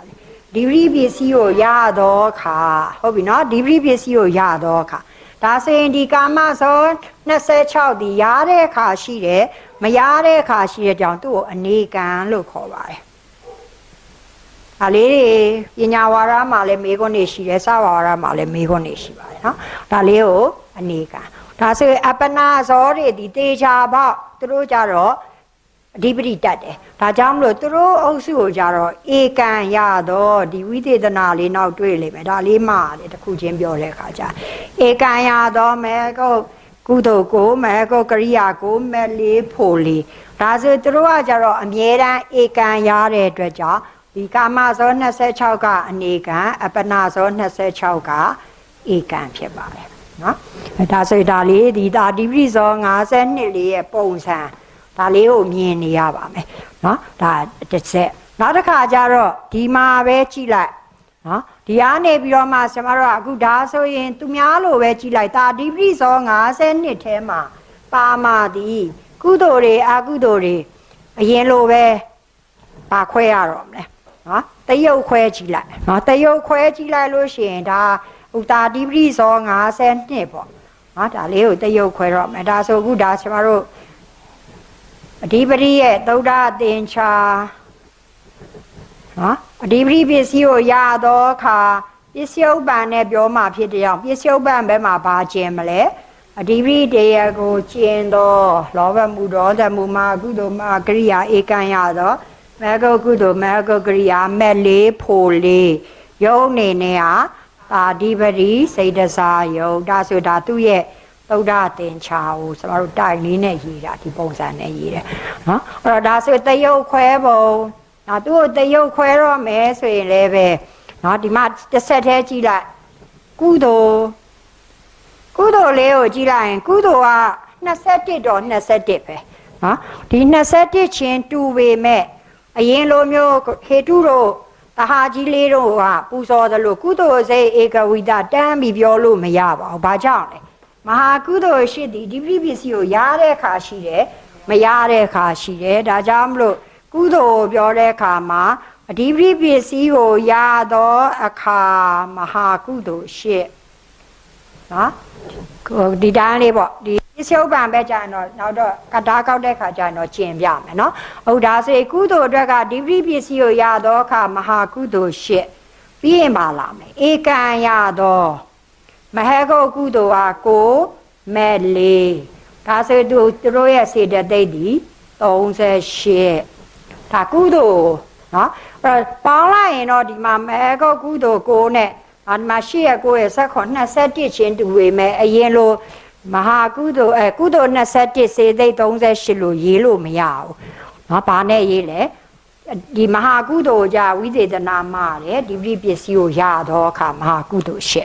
တယ်ဓိပတိပစ္စည်းကိုရတော့ခါဟုတ်ပြီနော်ဓိပတိပစ္စည်းကိုရတော့ခါဒါဆိုရင်ဒီကာမဇော26ဒီရတဲ့အခါရှိတယ် မရတဲ့အခါရှိတဲ့ကြောင့်သူ့ကိုအနေကံလို့ခေါ်ပါတယ်ဒါလေးတွေပညာဝါဒမှာလည်းမေးခွန်းနေရှိတယ်စာဝါဒမှာလည်းမေးခွန်းနေရှိပါတယ်နော်ဒါလေးကိုအနေကံဒါဆိုရင်အပနာဇောတွေဒီတေချာပေါက်သူတို့ကြတော့အဓိပတိတတ်တယ်ဒါကြောင့်မလို့သူတို့အုပ်စုကိုကြတော့ဧကံရတော့ဒီဝိသေသနာလေးနောက်တွေ့လိမ့်မယ်ဒါလေးမှတယ်တစ်ခုချင်းပြောတဲ့အခါကျဧကံရတော့မဲကိုကုသိုလ်ကိုမဲကိုကရိယာကိုမဲလေးဖို့လေးဒါဆိုသူတို့ကကြတော့အမြဲတမ်းဧကံရတဲ့အတွက်ကြောင့်ဒီကာမဇော26ကအနေကံအပနာဇော26ကဧကံဖြစ်ပါတယ်နော်ဒါဆိုဒါလေးဒီတာတိပိဇော52လေးရဲ့ပုံစံဒါလေးကိုမြင်နေရပါမယ်နော်ဒါတစ်ချက်နောက်တစ်ခါကျတော့ဒီမှာပဲကြည့်လိုက်နော်ဒီအားနေပြီးတော့မှကျွန်တော်တို့အခုဒါဆိုရင်သူများလိုပဲကြည့်လိုက်တာတိပိဇော52ထဲမှာပါမာသည်ကုသိုလ်တွေအကုသိုလ်တွေအရင်လိုပဲပါခွဲရတော့မလဲနော်တရုပ်ခွဲကြည့်လိုက်နော်တရုပ်ခွဲကြည့်လိုက်လို့ရှိရင်ဒါဥတာတိပိဇော52ပေါ့နော်ဒါလေးကိုတရုပ်ခွဲတော့မယ်ဒါဆိုအခုဒါကျွန်တော်တို့အဓိပတိရဲ့သုဒ္ဓသင်္ချာနော်အဓိပတိပစ္စည်းကိုရတော့အခါပစ္စယုပ္ပံနဲ့ပြောမှဖြစ်တဲ့ကြောင့်ပစ္စယုပ္ပံဘက်မှာဘာကျင်မလဲအဓိပတိတရားကိုကျင်တော့လောဘမှုဒေါသမှုမှာကုသိုလ်မှာကရိယာဧကံရတော့မေဂုကုသိုလ်မေဂုကရိယာမဲ့လေးဖို့လေးယုံနေနဲ့ဟာပါဓိပတိစိတ်တစားယုံဒါဆိုတာသူ့ရဲ့သုဒ္ဓသင်္ချာကိုကျွန်တော်တို့တိုင်လေးနဲ့ရေးတာဒီပုံစံနဲ့ရေးတယ်နော်အဲ့တော့ဒါဆိုတရုပ်ခွဲပုံနော်သူ့ကိုတရုပ်ခွဲတော့မယ်ဆိုရင်လည်းပဲနော်ဒီမှာတစ်ဆက်တည်းကြည့်လိုက်ကုသိုလ်လေးကိုကြည့်လိုက်ရင်ကုသိုလ်က21တော့21ပဲနော်ဒီ21ချင်းတူပေမဲ့အရင်လိုမျိုးဟေတုတို့တဟာကြီးလေးတို့ကပူဇော်သလိုကုသိုလ်စိတ်ဧကဝိတတန်းပြီးပြောလို့မရပါဘူးဘာကြောင့်လဲမဟာကုသိုလ်ရှိသည်ဒီပရိပစ္စည်းကိုရတဲ့အခါရှိတယ်မရတဲ့အခါရှိတယ်ဒါကြောင့်မလို့ကုသိုလ်ပြောတဲ့အခါမှာအဓိပတိပစ္စည်းကိုရသောအခါမဟာကုသိုလ်ရှိနော်ဒီတိုင်းလေးပေါ့ဒီပစ္စယုပ္ပံပဲကြာရင်တော့နောက်တော့ကတားကောက်တဲ့ခါကျရင်တော့ကျင်ပြမယ်နော်ဟုတ်ဒါဆိုကုသိုလ်အတွက်ကဒီပရိပစ္စည်းကိုရသောအခါမဟာကုသိုလ်ရှိပြီးရင်ပါလာမယ်ဧကံရသောမဟေကုကုသိုလ်ဟာကိုမဲ့လေးဒါဆိုသူတို့ရဲ့စေတသိက်ဒီ38ဒါကုသိုလ်နော်အဲ့ပေါင်းလိုက်ရင်တော့ဒီမှာမဟေကုကုသိုလ်ကိုနဲ့ဒီမှာ8ရဲ့9ရဲ့21ချင်းတူပေမဲ့အရင်လိုမဟာကုသိုလ်ကုသိုလ်21စေသိက်38လို့ရေးလို့မရဘူးနော်ဘာနဲ့ရေးလဲဒီမဟာကုသိုလ်ကြဝိသေသနာမှာတယ်ဒီပစ္စည်းကိုရတော့အခါမဟာကုသိုလ်ရှိ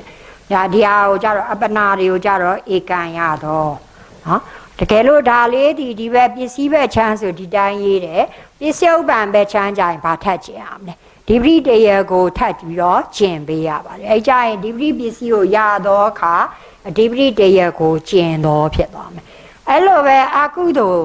ညာဒီဟာကိုကြတော့အပနာတွေကိုကြတော့ဧကံရတော့နော်တကယ်လို့ဒါလေးဒီဘက်ပစ္စည်းဘက်ချမ်းဆိုဒီတိုင်းရေးတယ်ပစ္စယုပ္ပံဘက်ချမ်းကြရင်ဘာထပ်ကျင်အောင်လဲဒီပရိတရားကိုထပ်ပြီးတော့ကျင်ပေးရပါတယ်အဲကြရင်ဒီပရိပစ္စည်းကိုရတော့အခါဒီပရိတရားကိုကျင်တော့ဖြစ်သွားမယ်အဲ့လိုပဲအကုသိုလ်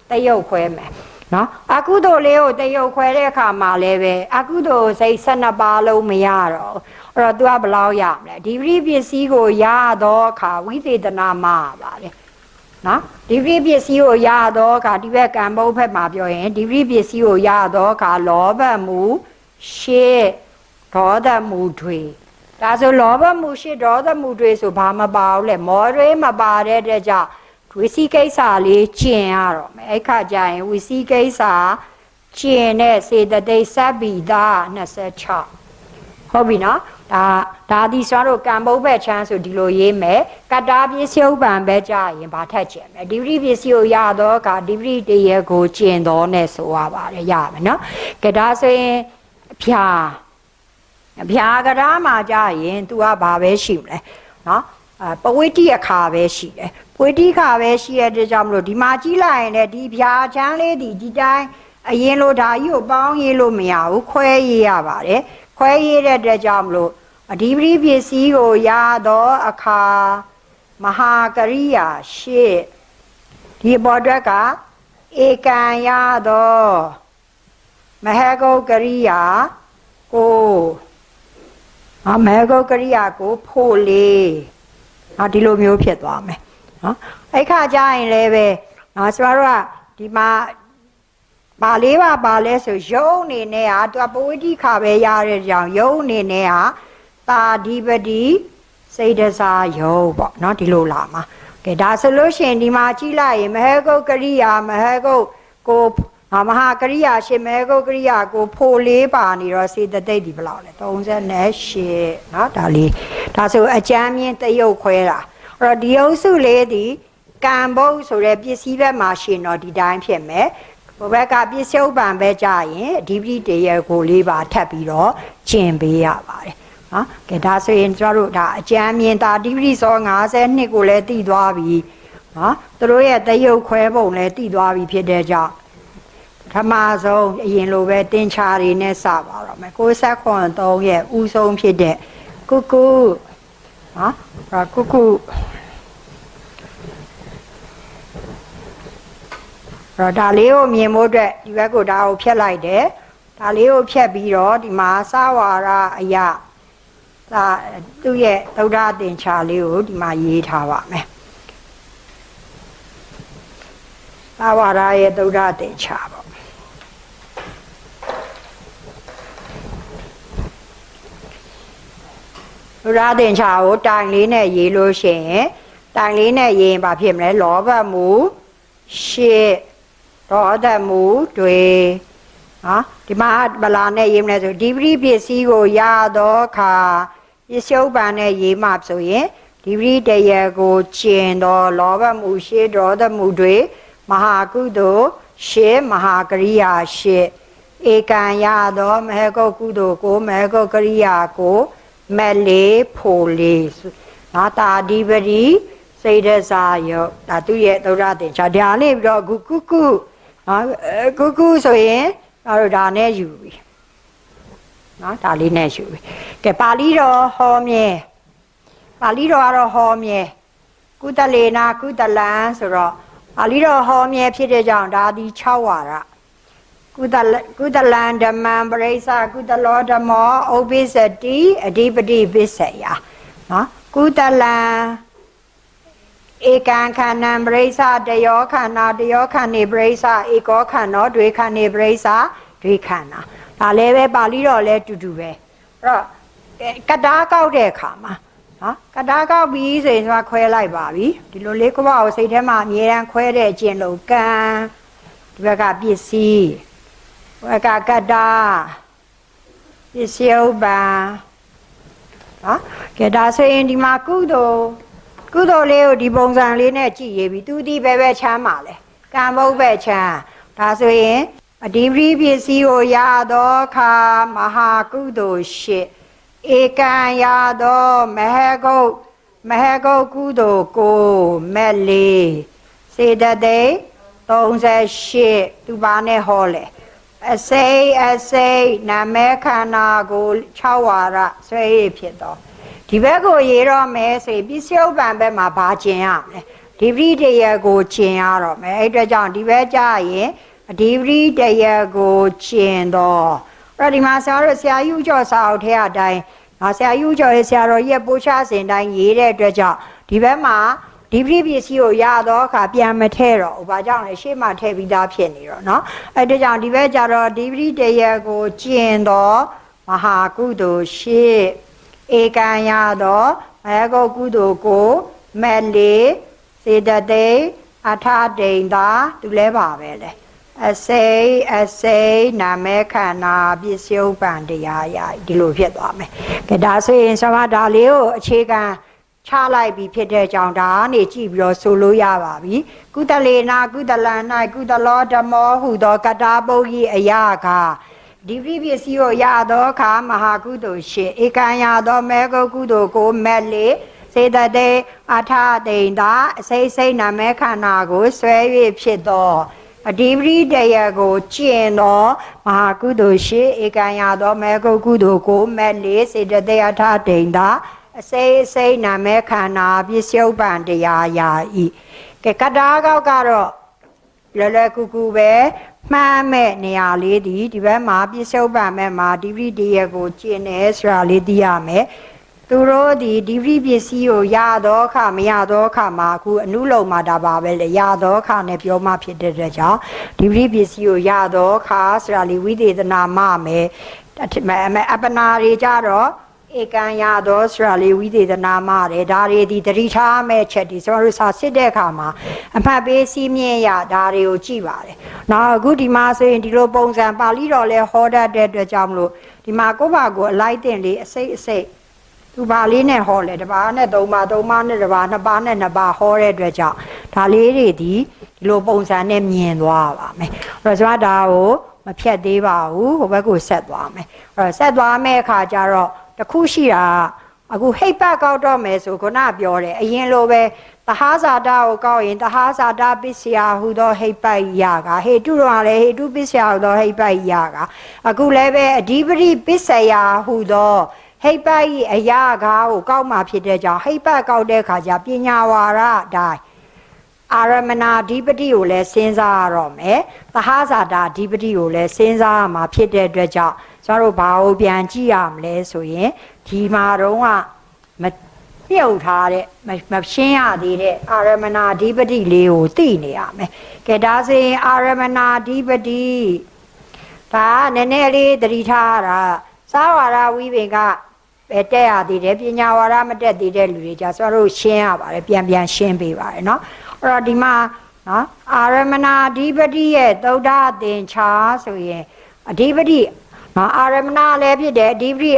တရုပ်ခွဲမယ်နော်အကုသိုလ်လေးကိုတရုပ်ခွဲတဲ့အခါမှာလည်းပဲအကုသိုလ်စိတ်12ပါးလုံးမရတော့အဲ့တော့ तू ကဘယ်လောက်ရမလဲဒီပရိပစ္စည်းကိုရတော့အခါဝိသေသနာမှာပါတယ်နော်ဒီပရိပစ္စည်းကိုရတော့အခါဒီဘက်ကံဘုတ်ဘက်မှာပြောရင်ဒီပရိပစ္စည်းကိုရတော့အခါလောဘမှုရှေ့ဒေါသမှုတွေဒါဆိုလောဘမှုရှေ့ဒေါသမှုတွေဆိုဘာမပါဘူးလဲမောရဲမပါတဲ့တဲ့ကြောင့်ဝိသိကိစ္စလေးကျင်ရတော့မယ်အဲ့ခါကျရင်ဝိသိကိစ္စကျင်တဲ့စေတသိက်စပ်ပြီးသား26ဟုတ်ပြီနော်ဒါဒီဆိုတော့ကံဘုတ်ဘက်ချမ်းဆိုဒီလိုရေးမယ်ကတ္တာပစ္စယုပ္ပံပဲကြရင်ဘာထက်ကျင်မယ်ဒီပရိပစ္စည်းကိုရတော့ကဒီပရိတရားကိုကျင်တော့နဲ့ဆိုရပါတယ်ရမယ်နော်ကဒါဆိုရင်အဖျာကရာမှာကြရင် तू ကဘာပဲရှိမလဲနော်ပဝိတိအခါပဲရှိတယ်ပဝိတိခါပဲရှိရတဲ့ကြောင့်မလို့ဒီမှာကြီးလိုက်ရင်လည်းဒီဖျာချမ်းလေးဒီတိုင်းအရင်လိုဓာကြီးကိုပေါင်းရေးလို့မရဘူးခွဲရေးရပါတယ်ခွဲရေးတဲ့အတွက်ကြောင့်မလို့အဓိပတိပစ္စည်းကိုရသောအခါမဟာကရိယာရှိဒီဘောအတွက်ကဧကံရသောမဟေကုကရိယာကိုမဟေကုကရိယာကိုဖို့လေးဒီလိုမျိုးဖြစ်သွားမယ်နော်အဲ့ခါကျရင်လည်းပဲကျွန်တော်တို့က ဒီမှာပါလေးပါလဲဆိုရုပ်အနေနဲ့ဟာသူပဝိတိခါပဲရတဲ့ကြောင့်ရုပ်အနေနဲ့ဟာတာဓိပတိစိတ်တစားရုပ်ပေါ့နော်ဒီလိုလာမှာကဲဒါဆိုလို့ရှိရင်ဒီမှာကြည့်လိုက်ရင်မဟကုတ်ကရိယာမဟကုတ်ကိုမဟာကရိယာရှင်မဟကုတ်ကရိယာကိုဖို့လေးပါနေတော့စေတသိက်ဒီဘယ်လောက်လဲ38နော်ဒါလေးဒါဆိုအကျမ်းမြင့်တရုပ်ခွဲတာအဲ့တော့ဒီအုပ်စုလေးဒီကံဘုတ်ဆိုတဲ့ပစ္စည်းဘက်မှာရှင်တော့ဒီတိုင်းဖြစ်မယ်ဘုဘက်ကပစ္စယုပ္ပံပဲကြရင်အဓိပတိတရကိုလေးပါထပ်ပြီးတော့ကျင့်ပေးရပါတယ်နော်ကဲဒါဆိုရင်ကျွန်တော်တို့ဒါအကျမ်းမြင်တာအဓိပတိစော52ကိုလည်းသိသွားပြီနော်သူတို့ရဲ့တရုပ်ခွဲပုံလည်းသိသွားပြီဖြစ်တဲ့ကြောင့်ပထမဆုံးအရင်လိုပဲတင်ချာတွေနဲ့စပါတော့မယ်63ရဲ့ဥဆုံးဖြစ်တဲ့ကုကုနော်ကုကုဒါလေးကိုမြင်ဖို့အတွက်ဒီဘက်ကိုဒါကိုဖြတ်လိုက်တယ်ဒါလေးကိုဖြတ်ပြီးတော့ဒီမှာစဝါရအရာဒါသူ့ရဲ့သုဒ္ဓသင်္ချာလေးကိုဒီမှာရေးထားပါမယ်စဝါရရဲ့သုဒ္ဓသင်္ချာပေါ့သုဒ္ဓသင်္ချာကိုတိုင်လေးနဲ့ရေးလို့ရှိရင်တိုင်လေးနဲ့ရေးရင်ဘာဖြစ်မလဲလောဘမှုရှစ်ဒေါသမှုတွေနော်ဒီမှာဗလာနဲ့ရေးမလဲဆိုဒီပရိပစ္စည်းကိုရတော့ခါပစ္စယုပ္ပံနဲ့ရေးမှဆိုရင်ဒီပရိတရကိုကျင်တော့လောဘမှုရှစ်ဒေါသမှုတွေမဟာကုသိုလ်ရှစ်မဟာကရိယာရှစ်ဧကံရတော့မဟကုတ်ကုသိုလ်ကိုမဟကုတ်ကရိယာကိုမလေးဖို့လေးနာတာအဓိပတိစိတ်တစားယောဒါသူရဲ့သုဒ္ဓသင်္ချာဒါလေးပြီးတော့ကုကုဆိုရင်တို့ဒါနဲ့ယူပြီနော်ဒါလေးနဲ့ယူပြီကဲပါဠိတော်ဟောမြဲပါဠိတော်ကတော့ဟောမြဲကုတလေနာကုတလံဆိုတော့ပါဠိတော်ဟောမြဲဖြစ်တဲ့ကြောင့်ဒါဒီ6ဝါရကုတလံဓမ္မံပရိစ္ဆကုတလောဓမ္မောဥပ္ပိစတိအဓိပတိပစ္စယနော်ကုတလံဧကံခန္ဓာပရိစ္ဆတယောခန္ဓာတယောခန္ဓေပရိစ္ဆဧကောခန္ဓာဒွေခန္ဓေပရိစ္ဆဒွေခန္ဓာဒါလည်းပဲပါဠိတော်လည်းတူတူပဲအဲ့တော့ကတားကောက်တဲ့အခါမှာနော်ကတားကောက်ပြီးဆိုရင်ခွဲလိုက်ပါပြီဒီလိုလေးကိုပေါ့စိတ်ထဲမှာအမြဲတမ်းခွဲတဲ့အကျင့်လို့ကံဒီဘက်ကပစ္စည်းဘက်ကကတားပစ္စယုပ္ပံနော်ကဲဒါဆိုရင်ဒီမှာကုသိုလ်လေးကိုဒီပုံစံလေးနဲ့ကြည့်ရပြီသူဒီပဲချမ်းပါလေကံဘုတ်ပဲချမ်းဒါဆိုရင်အဓိပတိပစ္စည်းကိုရသောခါမဟာကုသိုလ်ရှစ်ဧကံရသောမဟကုတ်ကုသိုလ်ကိုမက်လေးစေတသိက်38သူပါနဲ့ဟောလေအစိတ်နာမဲခန္ဓာကို6ဝါရဆွဲရဖြစ်တော့ဒီဘက်ကိုရေးတော့မယ်ဆိုရင်ပစ္စယုပ္ပံဘက်မှာဘာကျင်ရမလဲဒီပရိတရကိုကျင်ရတော့မယ်အဲ့အတွက်ကြောင့်ဒီဘက်ကြရင်အဓိပတိတရကိုကျင်တော့အဲ့ဒီမှာဆရာကြီးဦးကျော်စာအုပ်ထဲအတိုင်းဆရာကြီးဦးကျော်ရဲ့ဆရာတော်ရဲ့ပို့ချစဉ်တိုင်းရေးတဲ့အတွက်ကြောင့်ဒီဘက်မှာဒီပရိပစ္စည်းကိုရတော့အခါပြန်မထဲတော့ဘာကြောင့်လဲရှေ့မှာထည့်ပြီးသားဖြစ်နေတော့เนาะအဲ့ဒါကြောင့်ဒီဘက်ကြတော့ဒီပရိတရကိုကျင်တော့မဟာကုသိုလ်ရှိဧကံရသောမဟကုတ်ကုသိုလ်ကိုမက်လေးစေတသိက်အထဒိန်သာသူလဲပါပဲလေအစိတ်နာမဲခန္ဓာပစ္စယုပ္ပံတရားရဒီလိုဖြစ်သွားမယ်ကဲဒါဆိုရင်ဆရာဒါလေးကိုအခြေခံချလိုက်ပြီးဖြစ်တဲ့ကြောင့်ဒါကနေကြည့်ပြီးတော့ဆိုလို့ရပါပြီကုတလေနာကုတလံ၌ကုတလောဓမ္မောဟုသောကတာပုဂ္ဂိအရာကဒီပစ္စည်းကိုရသောအခါမဟာကုသိုလ်ရှိဧကံရသောမေကုတ်ကုသိုလ်ကိုမက်လေးစေတသိက်အထဒိန်သာအစိတ်နာမဲခန္ဓာကိုဆွဲ၍ဖြစ်သောအဓိပတိတရကိုကျင့်သောမဟာကုသိုလ်ရှိဧကံရသောမေကုတ်ကုသိုလ်ကိုမက်လေးစေတသိက်အထဒိန်သာအစိတ်နာမဲခန္ဓာပစ္စယုပ္ပံတရားယာဤကဲကတားကောက်ကတော့လွယ်ကူကူပဲမှန်းမဲ့နေရာလေးဒီဘက်မှာပစ္စုပန်မဲ့မှာဒီပရိတရကိုကျင့်နေဆိုတာလေးသိရမယ် သူတို့ဒီပရိပစ္စည်းကိုရတော့ခမရတော့ခမှာအခုအနုလုံမှာဒါပါပဲလေရတော့ခနဲ့ပြောမှဖြစ်တဲ့အတွက်ကြောင့်ဒီပရိပစ္စည်းကိုရတော့ခဆိုတာလေဝိသေသနာမမယ်အပနာတွေကြတော့ဧကံရတော့ဆိုတာလေဝိသေသနာမတယ်ဒါတွေဒီတတိထားမဲ့ချက်ဒီကျွန်တော်တို့စာစစ်တဲ့အခါမှာအမှတ်ပေးစီးမြင့်ရဒါတွေကိုကြည့်ပါတယ်နောက်အခုဒီမှာဆိုရင်ဒီလိုပုံစံပါဠိတော်လဲဟောတတ်တဲ့အတွက်ကြောင့်မလို့ဒီမှာကိုယ့်ဘာကိုအလိုက်တင်လေးအစိတ်သူပါလေးနဲ့ဟောလဲတစ်ပါးနဲ့သုံးပါးနဲ့တစ်ပါးနှစ်ပါးနဲ့နှစ်ပါးဟောတဲ့အတွက်ကြောင့်ဒါလေးတွေဒီလိုပုံစံနဲ့မြင်သွားပါမယ်အဲ့တော့ကျွန်တော်ဒါကိုမဖြတ်သေးပါဘူးဟိုဘက်ကိုဆက်သွားမယ်အဲ့တော့ဆက်သွားမဲ့အခါကျတော့တခုရှိတာအခုဟိတ်ပတ်ကောက်တော့မယ်ဆိုခုနပြောတယ်အရင်လိုပဲသဟာဇာတာကိုကောက်ရင်သဟာဇာတာပစ္စယဟူသောဟိတ်ပတ်ရကဟေတုတော်လည်းဟေတုပစ္စယဟူသောဟိတ်ပတ်ရကအခုလည်းပဲအဓိပတိပစ္စယဟူသောဟိတ်ပတ်ဤအရာကားကိုကောက်မှဖြစ်တဲ့ကြောင့်ဟိတ်ပတ်ကောက်တဲ့အခါကျပညာဝါဒအတိုင်းအာရမဏဓိပတိကိုလည်းစဉ်းစားရတော့မယ်သဟာဇာတာဓိပတိကိုလည်းစဉ်းစားရမှာဖြစ်တဲ့အတွက်ကြောင့်ကျွန်တော်တို့ဘာကိုပြန်ကြည့်ရမလဲဆိုရင်ဒီမှာတော့ကမမြုပ်ထားတဲ့မရှင်းရသေးတဲ့အာရမဏဓိပတိလေးကိုသိနေရမယ်ကဲဒါဆိုရင်အာရမဏဓိပတိဒါနည်းနည်းလေးသတိထားတာသာဝရဝိပင်ကပဲတက်ရသေးတယ်ပညာဝါဒမတက်သေးတဲ့လူတွေကြဆိုတော့ရှင်းရပါတယ်ပြန်ရှင်းပေးပါတယ်เนาะအဲ့တော့ဒီမှာနော်အာရမဏဓိပတိရဲ့သုဒ္ဓသင်္ချာဆိုရင်အဓိပတိအာရမဏလည်းဖြစ်တယ်အဓိပတိ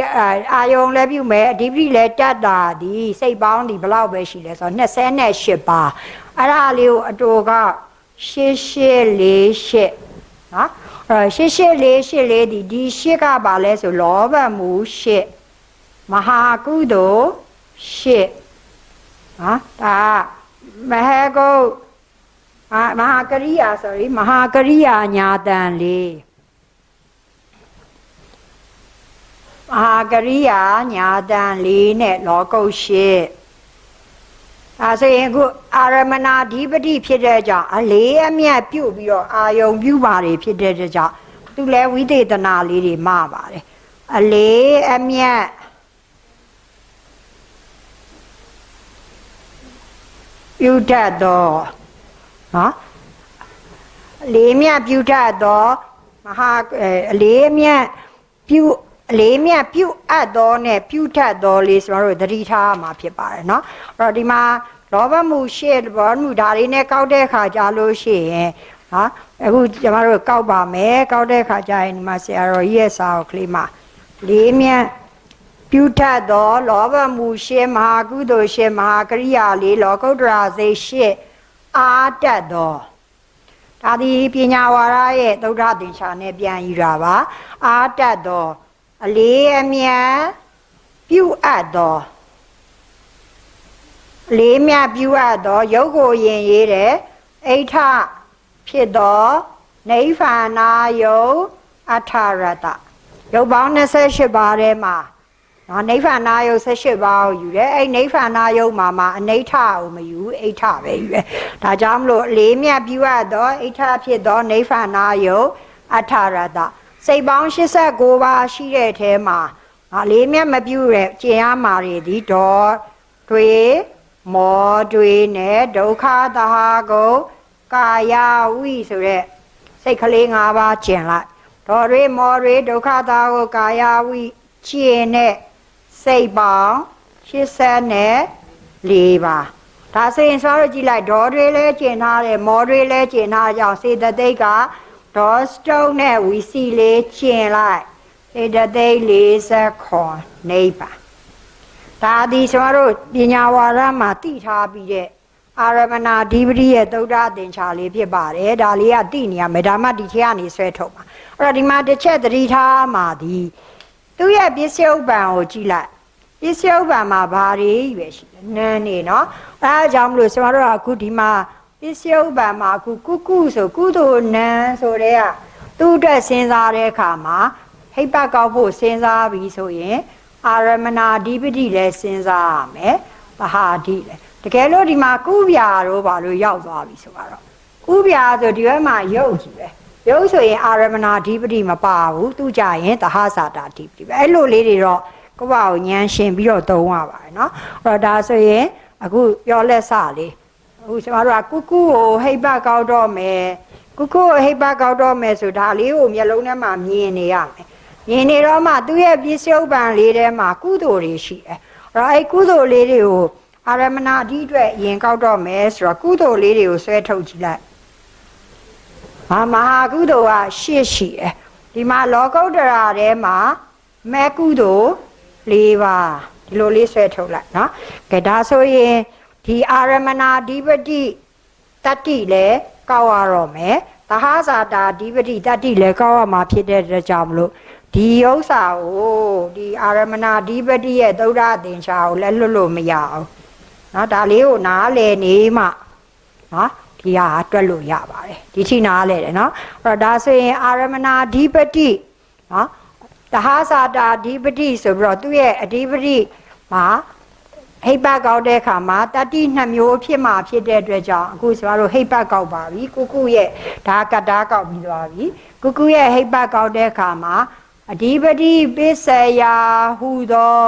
အာယုံလည်းပြုမယ်အဓိပတိလည်းတတ်တာဒီစိတ်ပေါင်းဒီဘလောက်ပဲရှိလဲဆိုတော့28ပါအဲ့ဒါလေးကိုအတူက8848နော်8848ဒီ8ကပါလဲဆိုလောဘမှု8မဟာကုသိုလ်8နော်ဒါမဟကုမဟာကရိယာမဟာကရိယာညာတန်လေးမဟာကရိယာညာတန်လေးနဲ့လောကုတ်ရှိဒါဆိုရင်အခုအာရမဏဓိပတိဖြစ်တဲ့ကြောင့်အလေးအမြတ်ပြုတ်ပြီးတော့အာယုံပြုပါတွေဖြစ်တဲ့ကြောင့်သူလည်းဝိသေသနာလေးတွေမှားပါတယ်အလေးအမြတ်ပြုတတ်သောနော်အလေးမြတ်ပြုတတ်သောမဟာအလေးမြတ်ပြုအပ်သောနဲ့ပြုတတ်သောလေးကျွန်တော်တို့သတိထားမှာဖြစ်ပါတယ်เนาะအဲ့တော့ဒီမှာလောဘမှုရှေ့ဘောမှုဒါလေးနဲ့ကောက်တဲ့အခါကြာလို့ရှိရင်နော်အခုကျွန်တော်တို့ကောက်ပါမယ်ကောက်တဲ့အခါကြာရင်ဒီမှာဆရာတော်ကြီးရဲ့စာအုပ်ကလေးမှာလေးမြတ်ပြုထတ်သောလောဘမှုရှေ့မဟာကုသိုလ်ရှေ့မဟာကရိယာလေးလောကုတ္တရာစိတ်ရှေ့အာတတ်သောဒါဒီပညာဝါဒရဲ့သုဒ္ဓသင်္ချာနဲ့ပြန်ယူတာပါအာတတ်သောအလေးအမြတ်ပြုအပ်သောလေးမြတ်ပြုအပ်သောရုပ်ကိုယင်ရေးတဲ့အိဋ္ဌဖြစ်သောနိဗ္ဗာန်ယုတ်အထာရတရုပ်ပေါင်း28ပါးထဲမှာနော်နိဗ္ဗာန်ယုတ်18ပါးကိုယူတယ်အဲ့နိဗ္ဗာန်ယုတ်မှာအနိဋ္ဌကိုမယူအိဋ္ဌပဲယူတယ်ဒါကြောင့်မလို့လေးမြတ်ပြုအပ်သောအိဋ္ဌဖြစ်သောနိဗ္ဗာန်ယုတ်အထာရတစိတ်ပေါင်း89ပါးရှိတဲ့အထဲမှာလေးမြတ်မပြုတဲ့ကျင့်ရမှာတွေဒီတော့တွေမောတွေနဲ့ဒုက္ခသဟာကုကာယဝိဆိုတဲ့စိတ်ကလေး၅ပါးကျင့်လိုက်တော်တွေမောတွေဒုက္ခသဟာကုကာယဝိကျင့်တဲ့စိတ်ပေါင်း84ပါဒါဆိုရင်ဆိုတော့ကြည့်လိုက်ဒေါ်တွေလည်းကျင့်ထားတယ်မောတွေလည်းကျင့်ထားကြအောင်စေတသိက်ကဒေါ်စတုံးနဲ့ဝီစီလေးကျင့်လိုက်စေတသိက်40ခွန်နိဗ္ဗာန်ဒါဒီကျွန်တော်တို့ပညာဝါဒမှာသိထားပြီးတဲ့အာရမဏဓိပတိရဲ့သုဒ္ဓသင်္ချာလေးဖြစ်ပါတယ်ဒါလေးကသိနေရမယ်ဒါမှဒီထဲကနေဆွဲထုတ်ပါအဲ့တော့ဒီမှာတစ်ချက်သတိထားမှာဒီသူ့ရဲ့ပစ္စယဥပ္ပံကိုကြည့်လိုက်ပစ္စယဥပ္ပံမှာဘာတွေပဲရှိတယ်နန်းနေနော်အဲဒါကြောင့်မလို့ကျွန်တော်တို့အခုဒီမှာပစ္စယဥပ္ပံမှာအခုကုဆိုကုသိုလ်နန်းဆိုတဲ့ကသူ့အတွက်စဉ်းစားတဲ့အခါမှာဟိတ်ပတ်ကောက်ဖို့စဉ်းစားပြီးဆိုရင်အာရမဏဓိပတိလည်းစဉ်းစားရမယ်ပဟာဓိလည်းတကယ်လို့ဒီမှာကုဗျာတို့ဘာလို့ရောက်သွားပြီဆိုတော့ကုဗျာဆိုဒီဘက်မှာရုပ်ကြီးပဲရုပ်ဆိုရင်အာရမဏဓိပတိမပါဘူးသူကြရင်သဟဇာတာဓိပတိပဲအဲ့လိုလေးတွေတော့ ကိုယ့်ဘာကိုဉာဏ်ရှင်ပြီးတော့သုံးရပါတယ်နော်အဲ့တော့ဒါဆိုရင်အခုပြောလက်စလေးအခုကျမတို့ကကုကုကိုဟိတ်ပတ်ကောက်တော့မယ်ကုကုကိုဟိတ်ပတ်ကောက်တော့မယ်ဆိုဒါလေးကိုမျက်လုံးထဲမှာမြင်နေရမယ်မြင်နေတော့မှသူ့ရဲ့ပစ္စုပန်လေးထဲမှာကုသိုလ်တွေရှိတယ်အဲ့တော့အဲ့ကုသိုလ်လေးတွေကိုအာရမဏအဓိအတွက်ရင်ကောက်တော့မယ်ဆိုတော့ကုသိုလ်လေးတွေကိုဆွဲထုတ်ကြည့်လိုက်မဟာကုသိုလ်ကရှစ်ရှိတယ်ဒီမှာလောကုတ္တရာထဲမှာမဲကုသိုလ်၄ပါးဒီလိုလေးဆွဲထုတ်လိုက်နော်ကဲဒါဆိုရင်ဒီအာရမဏအဓိပတိတတ္တိလည်းကောက်ရတော့မယ်သဟဇာတာအဓိပတိတတ္တိလည်းကောက်ရမှာဖြစ်တဲ့အတွက်ကြောင့်မလို့ဒီဥစ္စာကိုဒီအာရမဏအဓိပတိရဲ့သုဒ္ဓသင်္ချာကိုလည်းလွတ်လို့မရအောင်နော်ဒါလေးကိုနားလည်နေမှနော်ဒီဟာတွက်လို့ရပါတယ်ဒီထိနားလည်တယ်နော်အဲ့တော့ဒါဆိုရင်အာရမဏအဓိပတိနော်သဟဇာတာအဓိပတိဆိုပြီးတော့သူ့ရဲ့အဓိပတိမှာဟိတ်ပတ်ကောက်တဲ့အခါမှာတတိ2မျိုးဖြစ်မှာဖြစ်တဲ့အတွက်ကြောင့်အခုကျွန်တော်တို့ဟိတ်ပတ်ကောက်ပါပြီကုကုရဲ့ဒါကတားကောက်ပြီးသွားပြီကုကုရဲ့ဟိတ်ပတ်ကောက်တဲ့အခါမှာအဓိပတိပစ္စယဟူသော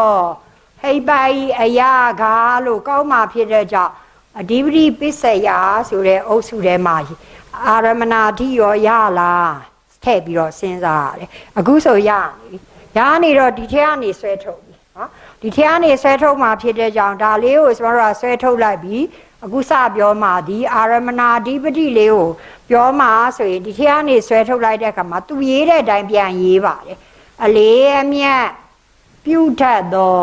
ဟိတ်ပတ်ဤအရာကားလို့ကောက်မှာဖြစ်တဲ့ကြောင့်အဓိပတိပစ္စယဆိုတဲ့အုပ်စုထဲမှာအာရမဏအဓိရောရလားထည့်ပြီးတော့စဉ်းစားရတယ်အခုဆိုရနေတော့ဒီထဲကနေဆွဲထုတ်ပြီနော်ဒီထဲကနေဆွဲထုတ်မှာဖြစ်တဲ့ကြောင့်ဒါလေးကိုကျွန်တော်တို့ကဆွဲထုတ်လိုက်ပြီးအခုစပြောမှဒီအာရမဏအဓိပတိလေးကိုပြောမှဆိုရင်ဒီထဲကနေဆွဲထုတ်လိုက်တဲ့အခါမှာသူရေးတဲ့အတိုင်းပြန်ရေးပါတယ်အလေးအမြတ်ပြုထက်သော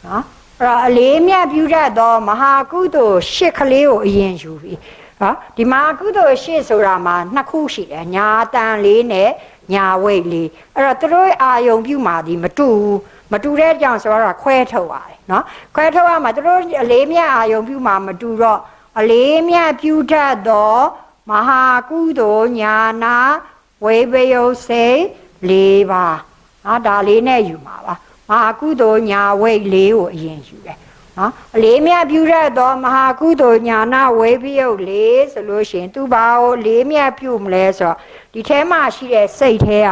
နော်အဲ့တော့အလေးမြတ်ပြုတတ်သောမဟာကုသိုလ်ရှစ်ကလေးကိုအရင်ယူပြီနော်ဒီမဟာကုသိုလ်ရှစ်ဆိုတာမှာနှစ်ခုရှိတယ်ညာတန်လေးနဲ့ညာဝိတ်လေးအဲ့တော့သူတို့အာယုံပြုမှာဒီမတူတဲ့ကြောင့်ဆိုတော့ခွဲထုတ်ရတယ်နော်ခွဲထုတ်ရမှာသူတို့အလေးမြတ်အာယုံပြုမှာမတူတော့အလေးမြတ်ပြုတတ်သောမဟာကုသိုလ်ညာနာဝိပယုတ်စိတ်၄ပါးနော်ဒါလေးနဲ့ယူမှာပါမဟာကုသိုလ်ညာဝိတ်လေးကိုအရင်ယူတယ်နော်အလေးမြတ်ပြုရသောမဟာကုသိုလ်ညာနာဝိပယုတ်လေးဆိုလို့ရှိရင်သူဘာကိုလေးမြတ်ပြုမလဲဆိုတော့ဒီထဲမှာရှိတဲ့စိတ်ထဲက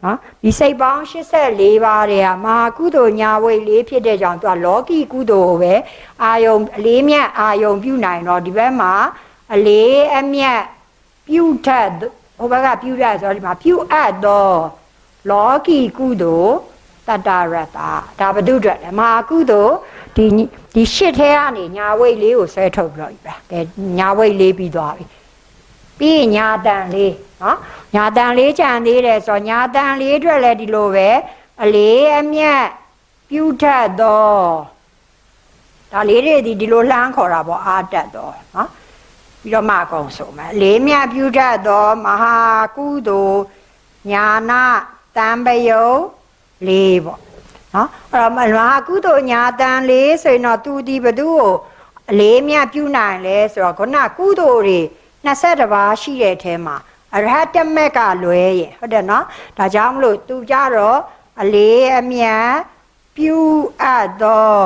နော်ဒီစိတ်ပေါင်း84ပါးတွေကမဟာကုသိုလ်ညာဝိတ်လေးဖြစ်တဲ့ကြောင့်သူကလောကီကုသိုလ်ကိုပဲအာယုံအလေးမြတ်အာယုံပြုနိုင်တော့ဒီဘက်မှာအလေးအမြတ်ပြုထက်ဟိုဘက်ကပြုရဆိုတော့ဒီမှာပြုအပ်သောလောကီကုသိုလ်တတ္တရတ္တဒါဘု து အတွက်မဟာကုသိုလ်ဒီရှစ်ထဲကနေညာဝိတ်လေးကိုဆွဲထုတ်ပြီးတော့ပြီကဲညာဝိတ်လေးပြီးသွားပြီပြီးညာတန်လေးနော်ညာတန်လေးကြံသေးတယ်ဆိုတော့ညာတန်လေးအတွက်လည်းဒီလိုပဲအလေးအမြတ်ပြုထက်သောဒါလေးတွေဒီလိုလှမ်းခေါ်တာပေါ့အာတတ်သောနော်ပြီးတော့မှအကုန်ဆိုမယ်အလေးမြတ်ပြုထက်သောမဟာကုသိုလ်ညာနာတံပယုတ်လေးပေါ့နော်အဲ့တော့မဟာကုသိုလ်ညာတန်လေးဆိုရင်တော့သူဒီဘသူကိုအလေးမြတ်ပြုနိုင်လဲဆိုတော့ခုနကုသိုလ်တွေ22ပါးရှိတဲ့အထဲမှာအရဟတမက်ကလွဲရင်ဟုတ်တယ်နော်ဒါကြောင့်မလို့သူကြတော့အလေးအမြတ်ပြုအပ်သော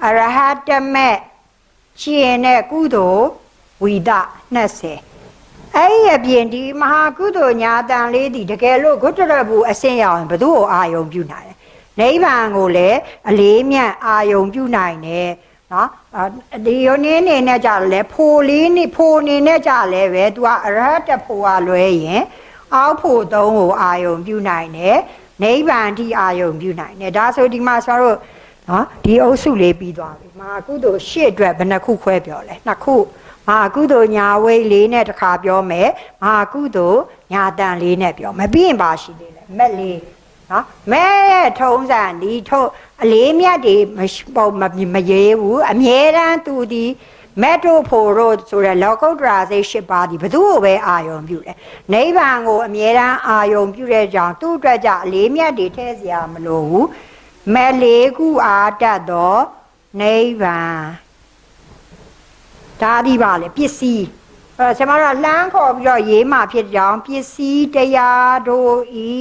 အရဟတမက်ရှိရင်တဲ့ကုသိုလ်ဝိဒ20အဲ့ဒီအပြင်ဒီမဟာကုသိုလ်ညာတန်လေးဒီတကယ်လို့ဂုတ္တရဘူးအစင်ရအောင်ဘသူ့ကိုအာယုံပြုနိုင်တယ်နိဗ္ဗာန်ကိုလည်းအလေးမြတ်အာယုံပြုနိုင်တယ်နော်ဒီယုန်နေနဲ့ကြလဲဖိုလေးနေဖိုနေနဲ့ကြလဲပဲ तू ကအရဟတဖိုကလွဲရင်အောက်ဖိုသုံးကိုအာယုံပြုနိုင်တယ်နိဗ္ဗာန်ဒီအာယုံပြုနိုင်တယ်ဒါဆိုဒီမှာဆိုတော့နော်ဒီအုပ်စုလေးပြီးသွားပြီမဟာကုသိုလ်ရှစ်အတွက်ဘယ်နှခုခွဲပြောလဲနှစ်ခုမဟာကုသိုလ်ညာဝိတ်လေးနဲ့တစ်ခါပြောမယ်မဟာကုသိုလ်ညာတန်လေးနဲ့ပြောမယ်ပြီးရင်ပါရှိသေးတယ်မက်လေးနော်မဲရဲ့ထုံးစံဒီထုံးအလေးမြတ်တွေမရေးဘူးအမြဲတမ်းသူဒီမက်တိုဖိုရိုဆိုတဲ့လောကုတ္တရာစိတ်၈ပါးဒီဘသူ့ကိုပဲအာယုံပြုတယ်နိဗ္ဗာန်ကိုအမြဲတမ်းအာယုံပြုတဲ့ကြောင့်သူ့အတွက်ကြအလေးမြတ်တွေထည့်စရာမလိုဘူးမဲ့လေးခုအားတတ်သောနိဗ္ဗာန်ဒါဒီပါလေပစ္စည်းဆရာမတို့လှမ်းခေါ်ပြီးတော့ရေးမှဖြစ်ကြောင်းပစ္စည်းတရားတို့ဤ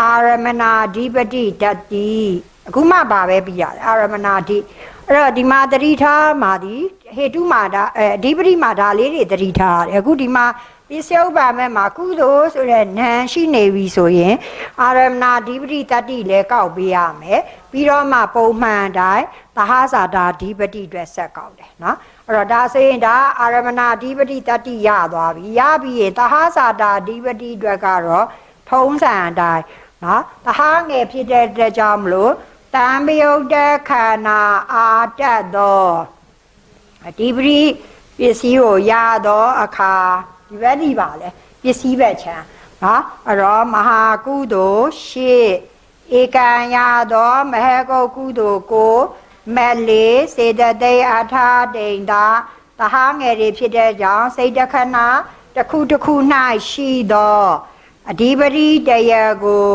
အာရမဏဓိပတိတတ္တိအခုမှပါပဲပြီးရတယ်အာရမဏဓိအဲ့တော့ဒီမှာတတိထားမှာဒီဟေတုမှာဒါအဓိပတိမှာဒါလေးတွေတတိထားရတယ်အခုဒီမှာပ ပစ္စယဥပါမဲ့မှာကုသိုလ်ဆိုတဲ့နာရှိနေပြီဆိုရင်အာရမဏဓိပတိတတ္တိလည်းကောက်ပေးရမယ်ပြီးတော့မှပုံမှန်တိုင်းသဟဇာတာဓိပတိအတွက်ဆက်ကောက်တယ်နော်အဲ့တော့ဒါဆိုရင်ဒါအာရမဏဓိပတိတတ္တိရသွားပြီရပြီးရင်သဟဇာတာဓိပတိအတွက်ကတော့ထုံးစံအတိုင်းနော်သဟငယ်ဖြစ်တဲ့အတွက်ကြောင့်မလို့တံပယုတ်တခန္ဓာအာတတ်သောအဓိပတိပစ္စည်းကိုရသောအခါဒီဘက်ဒီပါလေပစ္စည်းပဲချမ်းနော်အဲ့တော့မဟာကုသိုလ်ရှိဧကံရသောမဟကုတ်ကုသိုလ်ကိုမလေးစေတသိက်အထာတိန်သာသဟငယ်တွေဖြစ်တဲ့ကြောင့်စိတ်တခဏတစ်ခုတစ်ခု၌ရှိသောအဓိပတိတရကို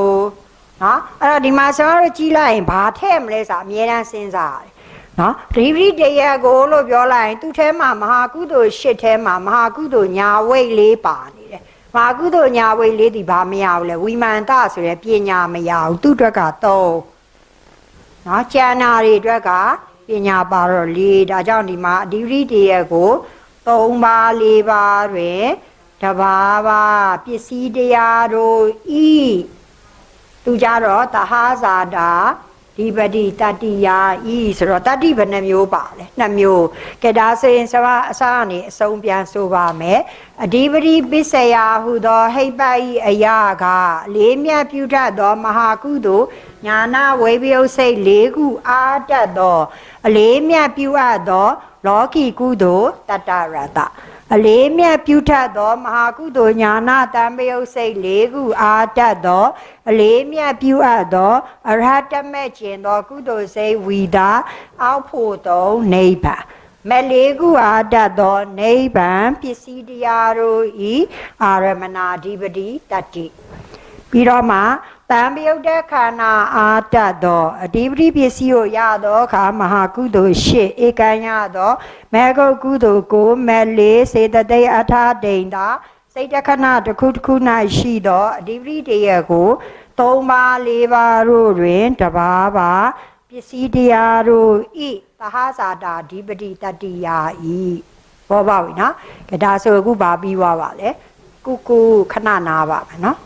နော်အဲ့တော့ဒီမှာကျွန်တော်တို့ကြည့်လိုက်ရင်ဘာထည့်မလဲဆိုအမြဲတမ်းစဉ်းစားရတယ်နော်ဓိပတိတရကိုလို့ပြောလိုက်ရင်သူ့ထဲမှာမဟာကုသိုလ်၈ထဲမှာမဟာကုသိုလ်ညာဝိတ်၄ပါနေတယ်မဟာကုသိုလ်ညာဝိတ်၄ဒီဘာမရဘူးလေဝိမာန်တဆိုရယ်ပညာမရဘူးသူ့အတွက်က3နော်ကျန်နာတွေအတွက်ကပညာပါတော့၄ဒါကြောင့်ဒီမှာအဓိပတိတရကို3ပါး4ပါးတွင်တဘာဘာပစ္စည်းတရားတို့ဤသူကြတော့သဟဇာတာဓိပတိတတ္တိယာဤဆိုတော့တတ္တိဘယ်နှမျိုးပါလဲ2မျိုးကဲဒါဆိုရင်စဘာအစားအနေအဆုံးပြန်ဆိုပါမယ်အဓိပတိပစ္စယဟုသောဟိပ္ပဤအရာကလေးမြတ်ပြုတတ်သောမဟာကုသိုလ်ညာနာဝိပယုတ်စိတ်၄ခုအာတတ်သောအလေးမြတ်ပြုအပ်သောလောကီကုသိုလ်တတ္တရတအလေးမြတ်ပြုထပ်သောမဟာကုသိုလ်ညာနာတံပယုတ်စိတ်၄ခုအာတတ်သောအလေးမြတ်ပြုအပ်သောအရဟတမဲ့ကျင်သောကုသိုလ်စိတ်ဝီတာအောက်ဖို့သောနိဗ္ဗာန်မလေးခုအာတတ်သောနိဗ္ဗာန်ပစ္စည်းတရားတို့ဤအာရမဏဓိပတိတတ္တိပြီးတော့မှတံပယုတ်တဲ့ခန္ဓာအာတတ်သောအဓိပတိပစ္စည်းကိုရသောအခါမဟာကုသိုလ်၈ဧကံရသောမေဂုတ်ကုသိုလ်ကိုမလေးစေတသိက်အထာတိန်သာစိတ်တခဏတစ်ခုတစ်ခု၌ရှိသောအဓိပတိတရကို3ပါး4ပါးတို့တွင်တဘာဘာပစ္စည်းတရားတို့ဤသဟဇာတာဓိပတိတတ္တိယာဤဘောပါပြီနော်ဒါဆိုအခုပါပြီးသွားပါလေကုခဏနာပါမယ်နော်